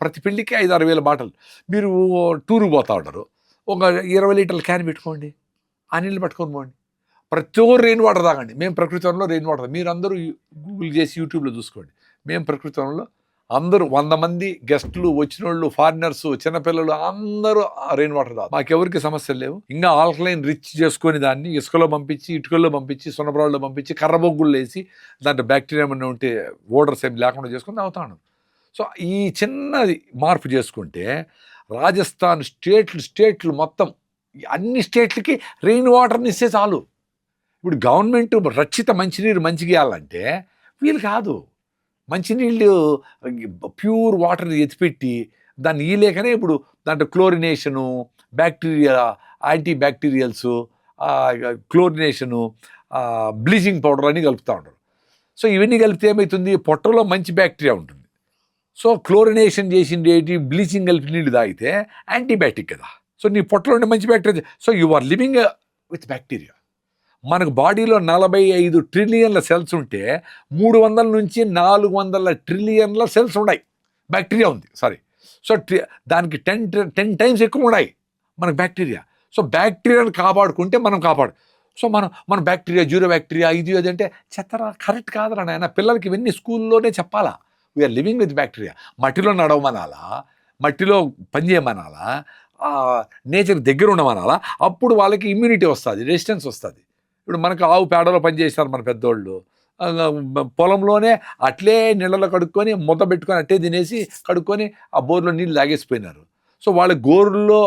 ప్రతి పెళ్ళికి 5-6 వేల బాటిల్. మీరు టూర్కి పోతా ఉంటారు, ఒక 20 లీటర్ల క్యాన్ పెట్టుకోండి, ఆ నీళ్ళు పట్టుకొని పోండి. ప్రతి ఒక్కరు రెయిన్ వాటర్ తాగండి. మేము ప్రకృతి వనంలో రెయిన్ వాటర్, మీరు అందరూ గూగుల్ చేసి యూట్యూబ్లో చూసుకోండి. మేము ప్రకృతి వనంలో అందరూ 100 మంది గెస్టులు, వచ్చిన వాళ్ళు, ఫారినర్స్, చిన్నపిల్లలు అందరూ రెయిన్ వాటర్ తాగు. మాకెవరికి సమస్యలు లేవు. ఇంకా ఆల్కలైన్ రిచ్ చేసుకొని దాన్ని ఇసుకలో పంపించి, ఇటుకల్లో పంపించి, సున్నబ్రాళ్ళలో పంపించి, కర్రబొగ్గులు వేసి దాంట్లో బ్యాక్టీరియా ఏమన్నా ఉంటే ఓడర్స్ ఏమి లేకుండా చేసుకొని తాగుతాను. సో ఈ చిన్నది మార్పు చేసుకుంటే రాజస్థాన్ స్టేట్లు మొత్తం అన్ని స్టేట్లకి రెయిన్ వాటర్ని ఇస్తే చాలు. ఇప్పుడు గవర్నమెంట్ రక్షిత మంచినీరు మంచిగా ఇవ్వాలంటే వీలు కాదు. మంచినీళ్ళు ప్యూర్ వాటర్ ఎత్తిపెట్టి దాన్ని ఇయ్యలేకనే ఇప్పుడు దాంట్లో chlorination, bacteria, anti bacterials, chlorination, bleaching powder అని కలుపుతూ ఉంటారు. సో ఇవన్నీ కలిపితే ఏమవుతుంది? పొట్టలో మంచి బ్యాక్టీరియా ఉంటుంది. సో క్లోరినేషన్ చేసిండేటి బ్లీచింగ్ కలిపి నీళ్ళు తాగితే యాంటీబయాటిక్ కదా. సో నీ పొట్టలో ఉండే మంచి bacteria. So you are living with bacteria. మనకు బాడీలో 45 ట్రిలియన్ల సెల్స్ ఉంటే 300 నుంచి 400 ట్రిలియన్ల సెల్స్ ఉన్నాయి, బ్యాక్టీరియా ఉంది. సో దానికి 10 టైమ్స్ ఎక్కువ ఉన్నాయి మనకు బ్యాక్టీరియా. సో బ్యాక్టీరియాను కాపాడుకుంటే మనం సో మన బ్యాక్టీరియా, జీరో బ్యాక్టీరియా, ఇది అంటే చెత్తరా, కరెక్ట్ కాదురా నాయన. పిల్లలకి ఇవన్నీ స్కూల్లోనే చెప్పాలా. We are living with bacteria. మట్టిలో నడవమనాలా, మట్టిలో పనిచేయమనాలా, నేచర్ దగ్గర ఉండమనాలా. అప్పుడు వాళ్ళకి ఇమ్యూనిటీ వస్తుంది, రెసిస్టెన్స్ వస్తుంది. ఇప్పుడు మనకు ఆవు పేడలో పనిచేస్తారు మన పెద్దోళ్ళు, పొలంలోనే అట్లే నీళ్ళలో కడుక్కొని ముద్ద పెట్టుకొని అట్టే తినేసి కడుక్కొని ఆ బోర్లో నీళ్ళు తాగేసిపోయినారు. సో వాళ్ళ గోరుల్లో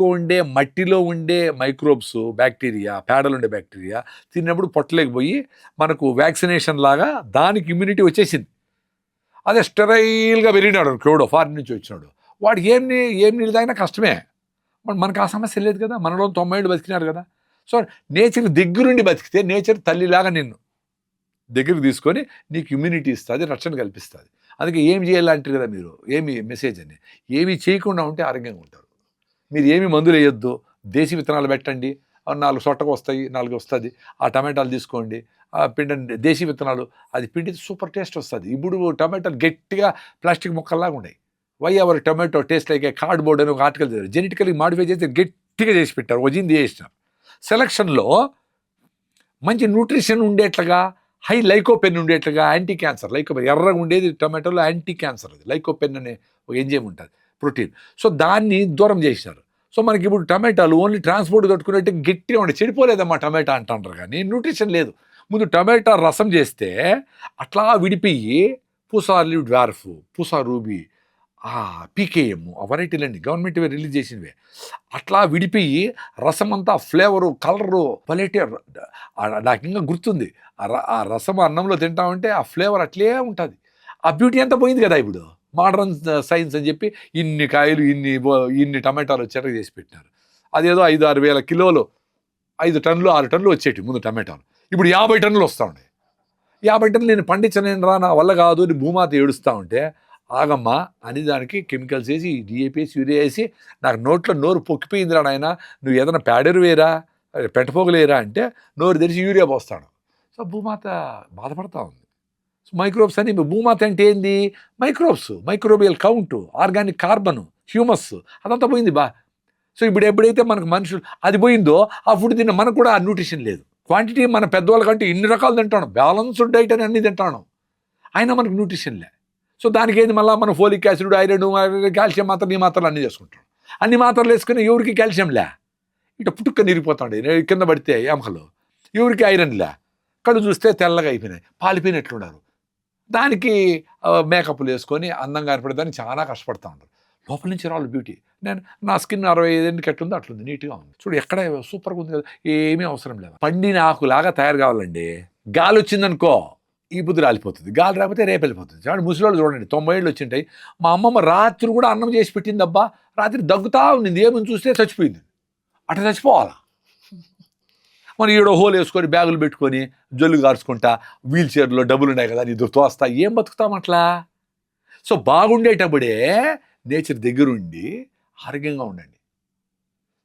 ఉండే మట్టిలో ఉండే మైక్రోబ్స్, బ్యాక్టీరియా, పేడలు ఉండే బ్యాక్టీరియా తిన్నప్పుడు పొట్టలేకపోయి మనకు వ్యాక్సినేషన్ లాగా దానికి ఇమ్యూనిటీ వచ్చేసింది. అదే స్టెరైల్గా పెరిగినాడు క్లోడో, ఫారిన్ నుంచి వచ్చినాడు, వాడికి ఏం నీళ్ళు తాగినా కష్టమే. మనకు ఆ సమస్య లేదు కదా, మనలో 90 ఏళ్ళు బతికినారు కదా. సో నేచర్ దగ్గరుండి బతికితే నేచర్ తల్లిలాగా నిన్ను దగ్గరికి తీసుకొని నీకు ఇమ్యూనిటీ ఇస్తుంది, రక్షణ కల్పిస్తుంది. అందుకే ఏం చేయాలంటారు కదా మీరు, ఏమి మెసేజ్ అని, ఏమీ చేయకుండా ఉంటే ఆరోగ్యంగా ఉంటారు. మీరు ఏమి మందులు వేయొద్దు, దేశీ విత్తనాలు పెట్టండి, 4 సొట్టకు వస్తాయి, 4 వస్తుంది. ఆ టమాటాలు తీసుకోండి, పిండండి దేశీ విత్తనాలు, అది పిండితే సూపర్ టేస్ట్ వస్తుంది. ఇప్పుడు టమాటాలు గట్టిగా ప్లాస్టిక్ ముక్కల్లాగా ఉన్నాయి. Why our tomato taste like a cardboard అని ఒక ఆర్టికల్ చదివారు. జెనెటికల్గా మాడిఫై చేసి గట్టిగా చేసి పెట్టారు, వజింది చేసినారు. సెలక్షన్లో మంచి న్యూట్రిషన్ ఉండేట్లుగా, హై లైకోపెన్ ఉండేట్లుగా, యాంటీ క్యాన్సర్ లైకోపెన్ ఎర్రగా ఉండేది టమాటోలో యాంటీ క్యాన్సర్, అది లైకోపెన్ అనే ఒక ఎంజైమ్ ఉంటుంది, ప్రోటీన్. సో దాన్ని దూరం చేసినారు. సో మనకి ఇప్పుడు టమాటాలు ఓన్లీ ట్రాన్స్పోర్ట్ తట్టుకున్నట్టు గట్టిగా ఉండే, చెడిపోలేదమ్మా టమాటా అంటారు, కానీ న్యూట్రిషన్ లేదు. ముందు టమాటా రసం చేస్తే అట్లా విడిపోయి Pusa dwarf, Pusa ruby, PKM ఆ వెరైటీలన్నీ గవర్నమెంట్ రిలీజ్ చేసినవే అట్లా విడిపోయి రసం అంతా ఫ్లేవరు కలరు క్వాలిటీ నాకు ఇంకా గుర్తుంది. ఆ రసం అన్నంలో తింటామంటే ఆ ఫ్లేవర్ అట్లే ఉంటుంది. ఆ బ్యూటీ అంతా పోయింది కదా ఇప్పుడు. మోడర్న్ సైన్స్ అని చెప్పి ఇన్ని కాయలు ఇన్ని టమాటాలు చెరగ చేసి పెట్టినారు. అదేదో 5-6 వేల కిలోలు 5 టన్నులు 6 టన్నులు వచ్చేటి ముందు టమాటాలు. ఇప్పుడు 50 టన్నులు వస్తూ ఉన్నాయి. 50 టన్నులు నేను పండించలేను రా, నా వల్ల కాదు అని భూమాత ఏడుస్తూ ఉంటే ఆగమ్మా అని దానికి కెమికల్స్ వేసి డిఏపి వేసి యూరియా వేసి నాకు నోరు పొక్కిపోయిందిరా నాయన, నువ్వు ఏదైనా ప్యాడెరు వేరా పెట్టపోగలేరా అంటే నోరు తెరిచి యూరియా పోస్తాడు. సో భూమాత బాధపడతా ఉంది. సో మైక్రోబ్స్ అని భూమాత అంటే ఏంది? Microbes, microbial count, organic carbon, humus అదంతా పోయింది సో ఇప్పుడు ఎప్పుడైతే మనకు మనుషులు అది పోయిందో ఆ ఫుడ్ తిన్న మనకు కూడా ఆ న్యూట్రిషన్ లేదు. క్వాంటిటీ మన పెద్దవాళ్ళ కంటే ఇన్ని రకాలు తింటాను, బ్యాలన్స్డ్ డైట్ అని అన్ని తింటాను, అయినా మనకు న్యూట్రిషన్ లే. సో దానికి ఏంది మళ్ళీ మన ఫోలిక్ యాసిడ్, ఐరన్, కాల్షియం మాత్రలు, ఈ మాత్రలు అన్నీ చేసుకుంటాం. అన్ని మాత్రలు వేసుకుని ఎవరికి కాల్షియం లే, ఇట్లా పుట్టుక్క నిరిగిపోతాడు కింద పడితే ఎముకలు. ఎవరికి ఐరన్ లే, కళ్ళు చూస్తే తెల్లగా అయిపోయినాయి, పాలిపోయినట్లున్నారు. దానికి మేకప్లు వేసుకొని అందంగా ఏర్పడేదానికి చాలా కష్టపడతా ఉంటారు. లోపల నుంచి రావాలి బ్యూటీ. నా స్కిన్ 65 ఎట్లుందో అట్లుంది, నీట్గా ఉంది. చూడు ఎక్కడ సూపర్గా ఉంది కదా, ఏమీ అవసరం లేదు. పండిన ఆకులాగా తయారు కావాలండి. గాలి వచ్చిందనుకో ఈ బుద్ధి రాలిపోతుంది, గాలి రాకపోతే రేపు వెళ్ళిపోతుంది. చూడండి ముసలివాళ్ళు చూడండి 90 ఏళ్ళు వచ్చింటాయి. మా అమ్మమ్మ రాత్రి కూడా అన్నం చేసి పెట్టింది అబ్బా, రాత్రి దగ్గుతా ఉంది, ఏమని చూస్తే చచ్చిపోయింది. అట్లా చచ్చిపోవాలా? మనం ఈడో హోల్ వేసుకొని బ్యాగులు పెట్టుకొని జొల్లు గార్చుకుంటా వీల్ చైర్లో డబ్బులు ఉన్నాయి కదా నీ తోస్తా ఏం బతుకుతాం అట్లా? సో బాగుండేటప్పుడే నేచర్ దగ్గరుండి ఆరోగ్యంగా ఉండండి,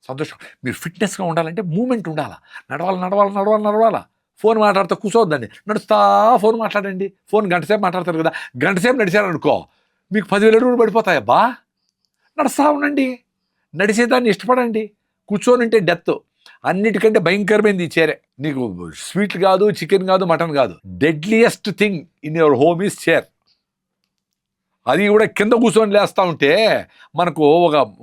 సంతోషం. మీరు ఫిట్నెస్గా ఉండాలంటే మూమెంట్ ఉండాలా, నడవాలా. ఫోన్ మాట్లాడితే కూర్చోవద్దండి, నడుస్తా ఫోన్ మాట్లాడండి. ఫోన్ గంటసేపు మాట్లాడతారు కదా, గంటసేపు నడిచారనుకో మీకు 10,000 రూపాయలు పడిపోతాయబ్బా. నడుస్తూ ఉండండి, నడిచేదాన్ని ఇష్టపడండి. కూర్చొని ఉంటే డెత్. అన్నిటికంటే భయంకరమైనది ఈ చైరే. నీకు స్వీట్ కాదు, చికెన్ కాదు, మటన్ కాదు, deadliest thing in your home is chair. అది కూడా కింద కూర్చొని లేస్తూ ఉంటే మనకు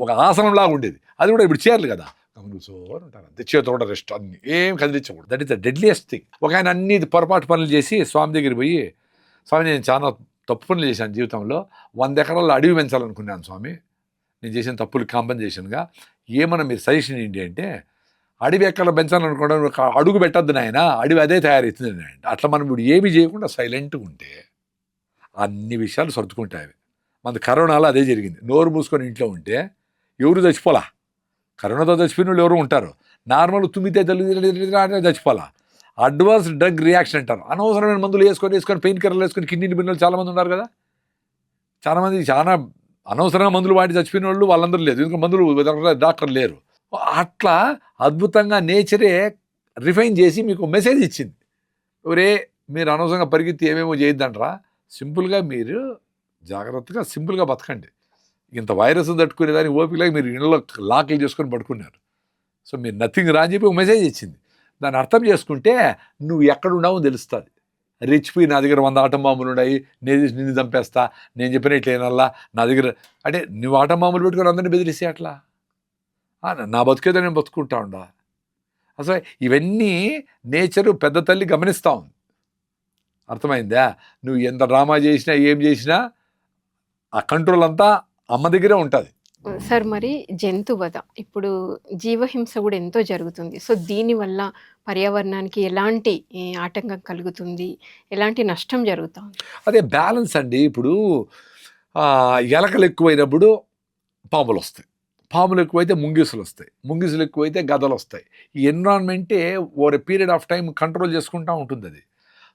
ఒక ఆసనం లాగా ఉండేది, అది కూడా ఇప్పుడు చైర్లు కదా, కూర్చోని ఉంటారు అంతే, చేతితో కూడా రెస్ట్, అన్ని ఏం కదిలించకూడదు. That is the deadliest thing. ఒక ఆయన అన్ని పొరపాటు పనులు చేసి స్వామి దగ్గరికి పోయి, స్వామి నేను చాలా తప్పు పనులు చేశాను జీవితంలో, 100 ఎకరాల్లో అడవి పెంచాలనుకున్నాను స్వామి, నేను చేసిన తప్పులు కాంపెన్సేషన్గా ఏమన్నా మీరు సజెషన్ ఏంటి అంటే, అడవి ఎక్కడ పెంచాలనుకోవడం అడుగు పెట్టద్దు నాయన, అడవి అదే తయారవుతుంది నాయన. అట్లా మనం ఇప్పుడు ఏమీ చేయకుండా సైలెంట్గా ఉంటే అన్ని విషయాలు సర్దుకుంటాయి. మన కరోనాలో అదే జరిగింది. నోరు మూసుకొని ఇంట్లో ఉంటే ఎవరు చచ్చిపోలా, కరోనాతో చచ్చిపోయిన వాళ్ళు ఎవరు ఉంటారు, నార్మల్ తుమ్మితే చచ్చిపోలా. అడ్వాన్స్ డ్రగ్ రియాక్షన్ అంటారు, అనవసరమైన మందులు వేసుకొని పెయిన్ కిల్లర్లు వేసుకొని కిడ్నీ బిన్నలు చాలామంది ఉన్నారు కదా, చాలామంది చాలా అనవసరంగా మందులు వాడి చచ్చిపోయిన వాళ్ళు వాళ్ళందరూ లేదు, ఎందుకంటే మందులు డాక్టర్ లేరు. అట్లా అద్భుతంగా నేచరే రిఫైన్ చేసి మీకు మెసేజ్ ఇచ్చింది, ఒరే మీరు అనవసరంగా పరిగెత్తి ఏమేమో చేయొద్దంటారా, సింపుల్గా మీరు జాగ్రత్తగా సింపుల్గా బతకండి. ఇంత వైరస్ తట్టుకునేదానికి ఓపికలాగా మీరు ఇళ్ళలో లాక్లు చేసుకొని పడుకున్నారు. సో మీరు నథింగ్ రా అని చెప్పి ఒక మెసేజ్ ఇచ్చింది. దాన్ని అర్థం చేసుకుంటే నువ్వు ఎక్కడున్నావో తెలుస్తుంది. రెచ్చిపోయి నా దగ్గర 100 ఆటం బాంబులు ఉన్నాయి, నిన్ను చంపేస్తా, నేను చెప్పినట్లేనల్లా నా దగ్గర అంటే నువ్వు ఆటం బాంబులు పెట్టుకొని అందరినీ బెదిరిస్తే అట్లా నా బతుకేదో నేను బతుకుంటా ఉండా. అసలు ఇవన్నీ నేచరు పెద్ద తల్లి గమనిస్తూ ఉంది, అర్థమైందా? నువ్వు ఎంత డ్రామా చేసినా ఏం చేసినా ఆ కంట్రోల్ అంతా అమ్మ దగ్గరే ఉంటుంది. సార్ మరి జంతువధ ఇప్పుడు జీవహింస కూడా ఎంతో జరుగుతుంది. సో దీనివల్ల పర్యావరణానికి ఎలాంటి ఆటంకం కలుగుతుంది, ఎలాంటి నష్టం జరుగుతుంది? అదే బ్యాలెన్స్ అండి. ఇప్పుడు ఎలకలు ఎక్కువైనప్పుడు పాములు వస్తాయి, పాములు ఎక్కువైతే ముంగిసులు వస్తాయి, ముంగిసులు ఎక్కువైతే గదలు వస్తాయి. ఈ ఎన్విరాన్మెంటే over a period of time control చేసుకుంటూ ఉంటుంది అది.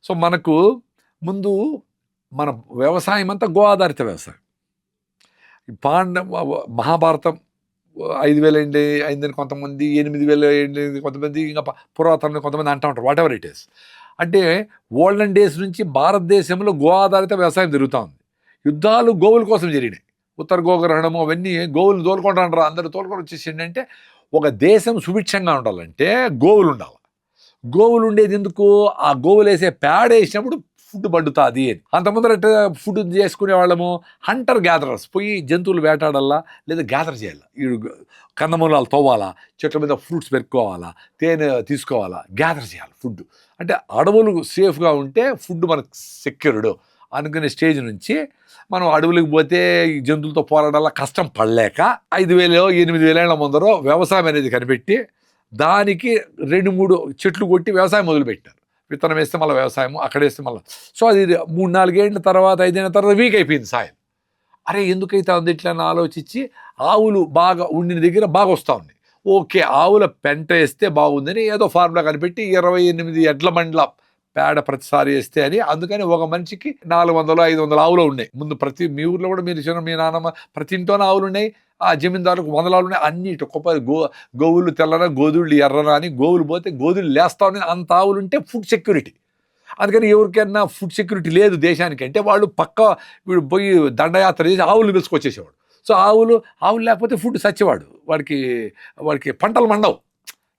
సో మనకు ముందు మన వ్యవసాయం అంతా గో ఆధారిత వ్యవసాయం. మహాభారతం 5,000 అయిందని కొంతమంది, 8,000 అయింది కొంతమంది, ఇంకా పురాతన కొంతమంది అంటూ ఉంటారు, వాట్ ఎవర్ ఇట్ ఈస్. అంటే ఓల్డెన్ డేస్ నుంచి భారతదేశంలో గో ఆధారిత వ్యవసాయం జరుగుతూ ఉంది. యుద్ధాలు గోవుల కోసం జరిగినాయి, ఉత్తర గోగ్రహణము అవన్నీ గోవులు తోలుకుంటారు, అందరూ తోలుకొని వచ్చేసింది. అంటే ఒక దేశం సుభిక్షంగా ఉండాలంటే గోవులు ఉండాలి. గోవులు ఉండేది ఎందుకు? ఆ గోవులు వేసే పేడ వేసినప్పుడు ఫుడ్ పండుతుంది అని. అంతకుముందర ఫుడ్ చేసుకునే వాళ్ళము హంటర్ గ్యాదరర్స్, పోయి జంతువులు వేటాడాలా లేదా గ్యాదర్ చేయాలా, ఈ కందమూలాలు తవ్వాలా, చెట్ల మీద ఫ్రూట్స్ పెరుక్కోవాలా, తేనె తీసుకోవాలా, గ్యాదర్ చేయాలి ఫుడ్. అంటే అడవులు సేఫ్గా ఉంటే ఫుడ్ మనకు సెక్యూర్డ్. అనుకునే స్టేజ్ నుంచి మనం అడవులకు పోతే ఈ జంతువులతో పోరాడాల కష్టం పడలేక 5,000 8,000 ముందర వ్యవసాయం అనేది కనిపెట్టి దానికి 2-3 చెట్లు కొట్టి వ్యవసాయం మొదలుపెట్టారు. విత్తనం వేస్తే మళ్ళీ వ్యవసాయం, అక్కడ వేస్తే మళ్ళీ. సో అది 3-4 ఏళ్ళ తర్వాత 5 ఏళ్ళ తర్వాత వీక్ అయిపోయింది సాయిల్. అరే ఎందుకైతే ఉంది ఇట్లా అని ఆలోచించి ఆవులు బాగా ఉండిన దగ్గర బాగా వస్తూ ఉంది. ఓకే, ఆవుల పెంట వేస్తే బాగుందని ఏదో ఫార్ములా కనిపెట్టి 28 ఎడ్ల బండ్ల పేడ ప్రతిసారి వేస్తే అని, అందుకని ఒక మనిషికి 400-500 ఆవులు ఉన్నాయి. ముందు ప్రతి మీ ఊర్లో కూడా మీరు మీ నాన్నమ్మ ప్రతి ఇంట్లోనే ఆవులు ఉన్నాయి. ఆ జమీందారులకు 100 ఆవులు ఉన్నాయి. అన్నిటి ఒక్కొక్క గోవులు తెల్లన గోధుళ్ళు ఎర్రన అని గోవులు పోతే గోధులు లేస్తా ఉన్నాయి. అంత ఆవులు ఉంటే ఫుడ్ సెక్యూరిటీ. అందుకని ఎవరికైనా ఫుడ్ సెక్యూరిటీ లేదు దేశానికి అంటే వాళ్ళు పక్క వీడు పోయి దండయాత్ర చేసి ఆవులు పిలుచుకొచ్చేసేవాడు. సో ఆవులు లేకపోతే ఫుడ్ సచ్చేవాడు, వాడికి పంటలు మండవు,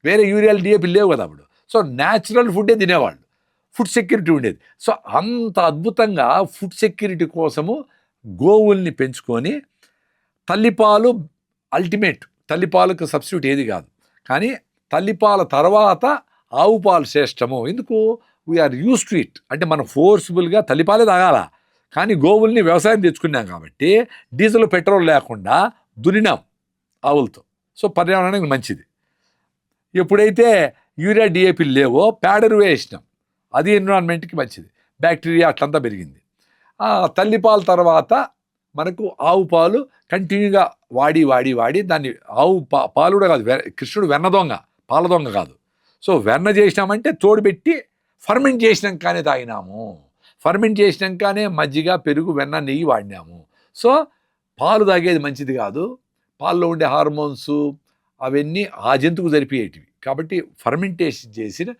వేరే యూరియాలు డిఏపి లేవు కదా అప్పుడు. సో న్యాచురల్ ఫుడ్డే తినేవాళ్ళు, ఫుడ్ సెక్యూరిటీ ఉండేది. సో అంత అద్భుతంగా ఫుడ్ సెక్యూరిటీ కోసము గోవుల్ని పెంచుకొని తల్లిపాలు అల్టిమేట్, తల్లిపాలకు సబ్స్టిట్యూట్ ఏది కాదు, కానీ తల్లిపాల తర్వాత ఆవు పాలు శ్రేష్టము. ఎందుకు? We are use to it. అంటే మనం ఫోర్స్ఫుల్గా తల్లిపాలే తాగాల, కానీ గోవుల్ని వ్యవసాయం తెచ్చుకున్నాం కాబట్టి డీజిల్ పెట్రోల్ లేకుండా దున్నినాం ఆవులతో. సో పర్యావరణానికి మంచిది. ఎప్పుడైతే యూరియా డిఏపి లేవో పేడరు వేసినాం, అది ఎన్విరాన్మెంట్కి మంచిది, బ్యాక్టీరియా అట్లంతా పెరిగింది. తల్లిపాల తర్వాత మనకు ఆవు పాలు కంటిన్యూగా వాడి దాన్ని ఆవు పాలు కూడా కాదు, కృష్ణుడు వెన్న దొంగ, పాల దొంగ కాదు. సో వెన్న చేసినామంటే తోడుపెట్టి ఫర్మెంట్ చేసినాకనే తాగినాము, ఫర్మెంట్ చేసినాకనే మజ్జిగ పెరుగు వెన్న నెయ్యి వాడినాము. సో పాలు తాగేది మంచిది కాదు, పాల్లో ఉండే హార్మోన్స్ అవన్నీ ఆ జంతువుకు సరిపోయేటివి. కాబట్టి ఫర్మెంటేషన్ చేసిన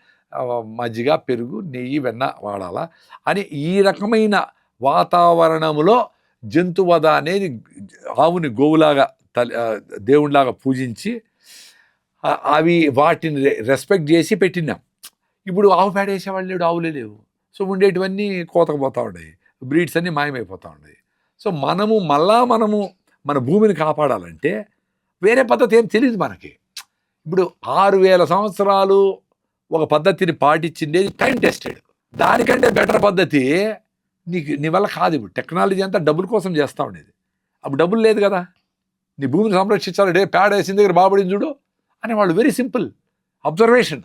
మజ్జిగ పెరుగు నెయ్యి వెన్న వాడాలా అని ఈ రకమైన వాతావరణంలో జంతువధ అనేది ఆవుని గోవులాగా దేవుడిలాగా పూజించి అవి వాటిని రెస్పెక్ట్ చేసి పెట్టినాం. ఇప్పుడు ఆవు పేడ వేసేవాళ్ళు లేడు, ఆవులే లేవు. సో ఉండేటివన్నీ కోతకు పోతూ ఉన్నాయి, బ్రీడ్స్ అన్నీ మాయమైపోతూ ఉన్నాయి. సో మనము మన భూమిని కాపాడాలంటే వేరే పద్ధతి ఏం తెలియదు మనకి. ఇప్పుడు 6,000 సంవత్సరాలు ఒక పద్ధతిని పాటించిండేది టైం టెస్టెడ్. దానికంటే బెటర్ పద్ధతి నీ వల్ల కాదు. ఇప్పుడు టెక్నాలజీ అంతా డబ్బుల కోసం చేస్తూ ఉండేది, అప్పుడు డబ్బులు లేదు కదా. నీ భూమిని సంరక్షించాలంటే పేడ వేసిన దగ్గర బాబడిని చూడు అనేవాళ్ళు. Very simple observation.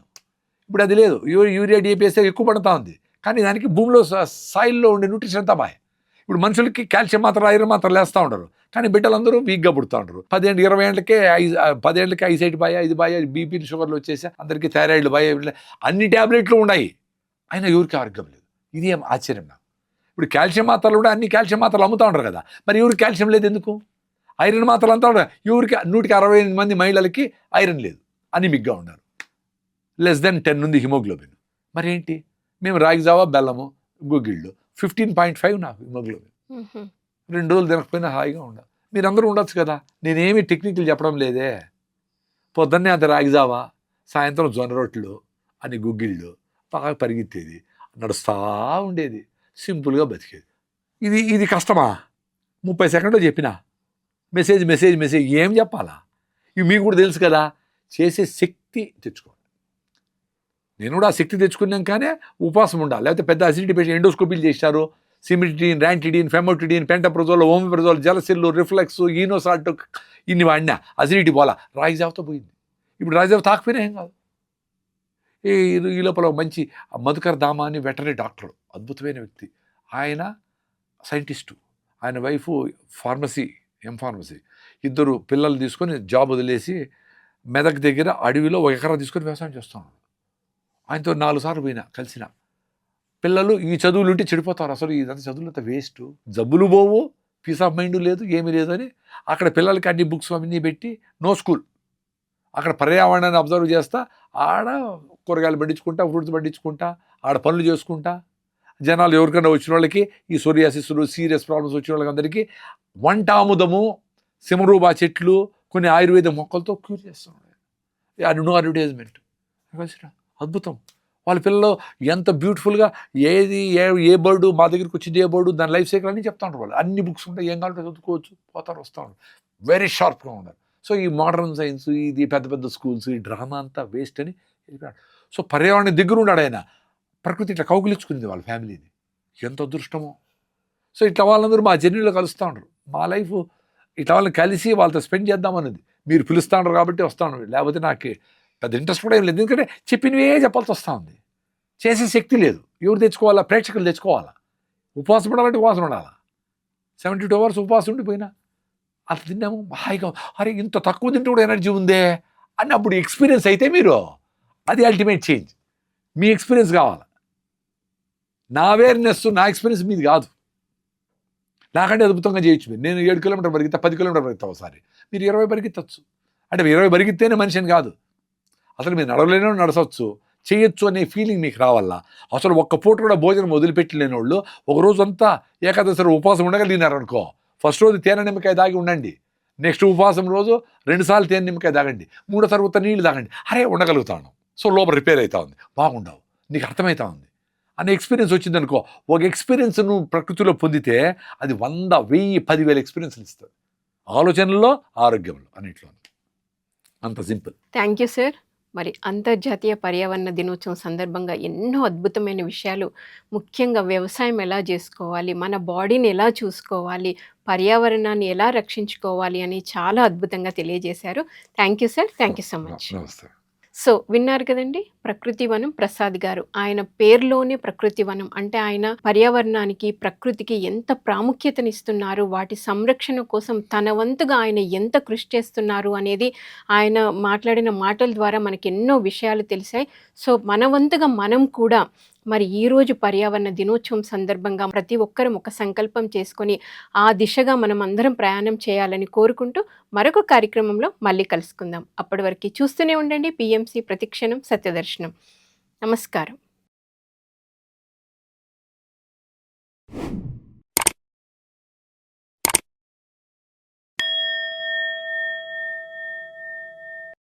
ఇప్పుడు అది లేదు. యూరియా డిఏపి వేస్తే ఎక్కువ పడుతూ ఉంది, కానీ దానికి భూమిలో సాయిల్లో ఉండే న్యూట్రిషన్ అంతా బాయ్. ఇప్పుడు మనుషులకి కాల్షియం మాత్రం ఐరన్ మాత్రం వేస్తూ ఉంటారు, కానీ బిడ్డలందరూ వీక్గా పుడుతూ ఉంటారు. 10 20 ఏళ్ళకే 10 ఏళ్ళకి ఐసైట్ బాయ్, ఇది బాయ్, బీపీ షుగర్లు వచ్చేసి అందరికీ థైరాయిడ్లు బాయ్, అన్ని ట్యాబ్లెట్లు ఉన్నాయి, అయినా ఎవరికి ఆరోగ్యం లేదు. ఇది ఏం ఆశ్చర్యం నాకు. ఇప్పుడు కాల్షియం మాత్రలు కూడా అన్ని కాల్షియం మాత్రలు అమ్ముతూ ఉంటారు కదా, మరి ఎవరికి కాల్షియం లేదు ఎందుకు? ఐరన్ మాత్రలు అంతా ఉంటారు, ఎవరికి 168 మంది మహిళలకి ఐరన్ లేదు, అనిమిక్గా ఉన్నారు, లెస్ దెన్ 10 ఉంది హిమోగ్లోబిన్. మరి ఏంటి? మేము రాగి జావా బెల్లము గుగ్గిళ్ళు 15.5 నాకు హిమోగ్లోబిన్. 2 రోజులు తినకపోయినా హాయిగా ఉండాలి. మీరందరూ ఉండొచ్చు కదా, నేనేమి టెక్నికల్ చెప్పడం లేదే. పొద్దున్నే అంత రాగి జావా, సాయంత్రం జొన్న రొట్టెలు అని గుగ్గిళ్ళు, బాగా పరిగెత్తేది, నడుస్తూ ఉండేది, సింపుల్గా బతికేది. ఇది కష్టమా? 30 సెకండ్లో చెప్పినా మెసేజ్ ఏం చెప్పాలా? ఇవి మీకు కూడా తెలుసు కదా. చేసే శక్తి తెచ్చుకోండి. నేను కూడా ఆ శక్తి తెచ్చుకున్నాకనే ఉపవాసం ఉండాలి. లేకపోతే పెద్ద అసిడిటీ పేషెంట్ ఎండోస్కోపీలు చేశారు, సిమిటిడిన్, ర్యాంటిడిన్, ఫెమోటిడిన్, పెంటప్రజోల్, ఓమిప్రజోల్, జలసిల్లు, రిఫ్లెక్స్, ఈనోసాల్ట్ ఇన్ని వాడినా అసిడిటీ పోలా, రాగి జావతో పోయింది. ఇప్పుడు రాగి జావ తాకపోయినా ఏం కాదు. ఈ లోపల మంచి మధుకర్ దామా అని వెటరీ డాక్టర్, అద్భుతమైన వ్యక్తి, ఆయన సైంటిస్టు, ఆయన వైఫ్ ఫార్మసీ, ఎంఫార్మసీ, ఇద్దరు పిల్లలు తీసుకొని జాబ్ వదిలేసి మెదక్ దగ్గర అడవిలో 1 ఎకరా తీసుకొని వ్యవసాయం చేస్తున్నాడు. ఆయనతో 4 సార్లు పోయినా, కలిసిన. పిల్లలు ఈ చదువులు ఉంటే చెడిపోతారు, అసలు ఇదంతా చదువులు అంతా వేస్ట్, జబ్బులు పోవు, పీస్ ఆఫ్ మైండ్ లేదు, ఏమీ లేదు అని అక్కడ పిల్లలకి అన్ని బుక్స్ అవన్నీ పెట్టి నో స్కూల్, అక్కడ పర్యావరణాన్ని అబ్జర్వ్ చేస్తా, ఆడ కూరగాయలు పండించుకుంటా, ఫ్రూట్స్ పండించుకుంటా, ఆడ పనులు చేసుకుంటా, జనాలు ఎవరికైనా వచ్చిన వాళ్ళకి ఈ సోరియాసిస్లు, సీరియస్ ప్రాబ్లమ్స్ వచ్చిన వాళ్ళకి అందరికీ వంటాముదము, సిమరూబా చెట్లు, కొన్ని ఆయుర్వేద మొక్కలతో క్యూర్ చేస్తున్నాడు. అది నో అడ్వర్టైజ్మెంట్. అద్భుతం. వాళ్ళ పిల్లలు ఎంత బ్యూటిఫుల్గా ఏ బర్డు మా దగ్గరికి వచ్చింది, ఏ బర్డు దాని లైఫ్ సైకిల్ అన్నీ చెప్తా ఉంటారు. వాళ్ళు అన్ని బుక్స్ ఉంటాయి, ఏం కావాలంటే చదువుకోవచ్చు, పోతారు వస్తూ ఉంటారు, వెరీ షార్ప్గా ఉన్నారు. సో ఈ మోడర్న్ సైన్స్, ఇది పెద్ద స్కూల్స్, ఈ డ్రామా అంతా వేస్ట్ అని వెళ్ళిపోయాడు. సో పర్యావరణం దగ్గర ఉన్నాడు ఆయన. ప్రకృతి ఇట్లా కౌగులించుకుంది వాళ్ళ ఫ్యామిలీని. ఎంత అదృష్టమో. సో ఇట్లా వాళ్ళందరూ మా జర్నీలో కలుస్తూ ఉంటారు. మా లైఫ్ ఇట్లా వాళ్ళని కలిసి వాళ్ళతో స్పెండ్ చేద్దామన్నది. మీరు పిలుస్తూ ఉంటారు కాబట్టి వస్తాను, లేకపోతే నాకు పెద్ద ఇంట్రెస్ట్ కూడా ఏం లేదు. ఎందుకంటే చెప్పినవే చెప్పాల్సి వస్తూ ఉంది. చేసే శక్తి లేదు. ఎవరు తెచ్చుకోవాలా? ప్రేక్షకులు తెచ్చుకోవాలా. ఉపవాసం ఉండాలంటే ఉపవాసం ఉండాలా. 72 అవర్స్ ఉపవాసం ఉండిపోయినా అట్లా తిన్నాము హాయిగా, అరే ఇంత తక్కువ తింటే కూడా ఎనర్జీ ఉందే అన్నప్పుడు ఎక్స్పీరియన్స్ అయితే మీరు, అది అల్టిమేట్ చేంజ్. మీ ఎక్స్పీరియన్స్ కావాలి. నా అవేర్నెస్, నా ఎక్స్పీరియన్స్ మీది కాదు. నాకంటే అద్భుతంగా చేయొచ్చు మీరు. నేను 7 కిలోమీటర్ పరిగెత్తా, 10 కిలోమీటర్ పరిగెత్తా ఒకసారి, మీరు 20 పరిగెత్తచ్చు. అంటే 20 పరిగెత్తేనే మనిషిని కాదు, అసలు మీరు నడవలేనో నడచవచ్చు, చేయొచ్చు అనే ఫీలింగ్ మీకు రావాలా. అసలు ఒక్క పూట కూడా భోజనం వదిలిపెట్టలేని వాళ్ళు ఒక రోజు అంతా ఏకాదశి ఉపవాసం ఉండగలిగినారు అనుకో, ఫస్ట్ రోజు తేనె నిమ్మకాయ దాగి ఉండండి, నెక్స్ట్ ఉపవాసం రోజు 2 సార్లు తేనె నిమ్మకాయ తాగండి, 3 తర్వాత నీళ్ళు తాగండి, అరే ఉండగలుగుతాను. సో లోపల రిపేర్ అవుతా ఉంది, బాగుండవు, నీకు అర్థమవుతా ఉంది అనే ఎక్స్పీరియన్స్ వచ్చిందనుకో. ఒక ఎక్స్పీరియన్స్ నువ్వు ప్రకృతిలో పొందితే అది 100, 1000, 10,000 ఎక్స్పీరియన్స్లు ఇస్తుంది. ఆలోచనల్లో, ఆరోగ్యంలో, అన్నింటిలో. అంత సింపుల్. Thank you sir. మరి అంతర్జాతీయ పర్యావరణ దినోత్సవం సందర్భంగా ఎన్నో అద్భుతమైన విషయాలు, ముఖ్యంగా వ్యవసాయం ఎలా చేసుకోవాలి, మన బాడీని ఎలా చూసుకోవాలి, పర్యావరణాన్ని ఎలా రక్షించుకోవాలి అని చాలా అద్భుతంగా తెలియజేశారు. Thank you sir. Thank you so much. నమస్తే. సో విన్నారు కదండి, ప్రకృతి వనం ప్రసాద్ గారు. ఆయన పేరులోనే ప్రకృతి వనం అంటే ఆయన పర్యావరణానికి, ప్రకృతికి ఎంత ప్రాముఖ్యతనిస్తున్నారు, వాటి సంరక్షణ కోసం తన వంతుగా ఆయన ఎంత కృషి చేస్తున్నారు అనేది ఆయన మాట్లాడిన మాటల ద్వారా మనకి ఎన్నో విషయాలు తెలిసాయి. సో మన వంతుగా మనం కూడా మరి ఈరోజు పర్యావరణ దినోత్సవం సందర్భంగా ప్రతి ఒక్కరం ఒక సంకల్పం చేసుకొని ఆ దిశగా మనం అందరం ప్రయాణం చేయాలని కోరుకుంటూ మరొక కార్యక్రమంలో మళ్ళీ కలుసుకుందాం. అప్పటి వరకు చూస్తూనే ఉండండి PMC ప్రతిక్షణం సత్యదర్శనం. నమస్కారం.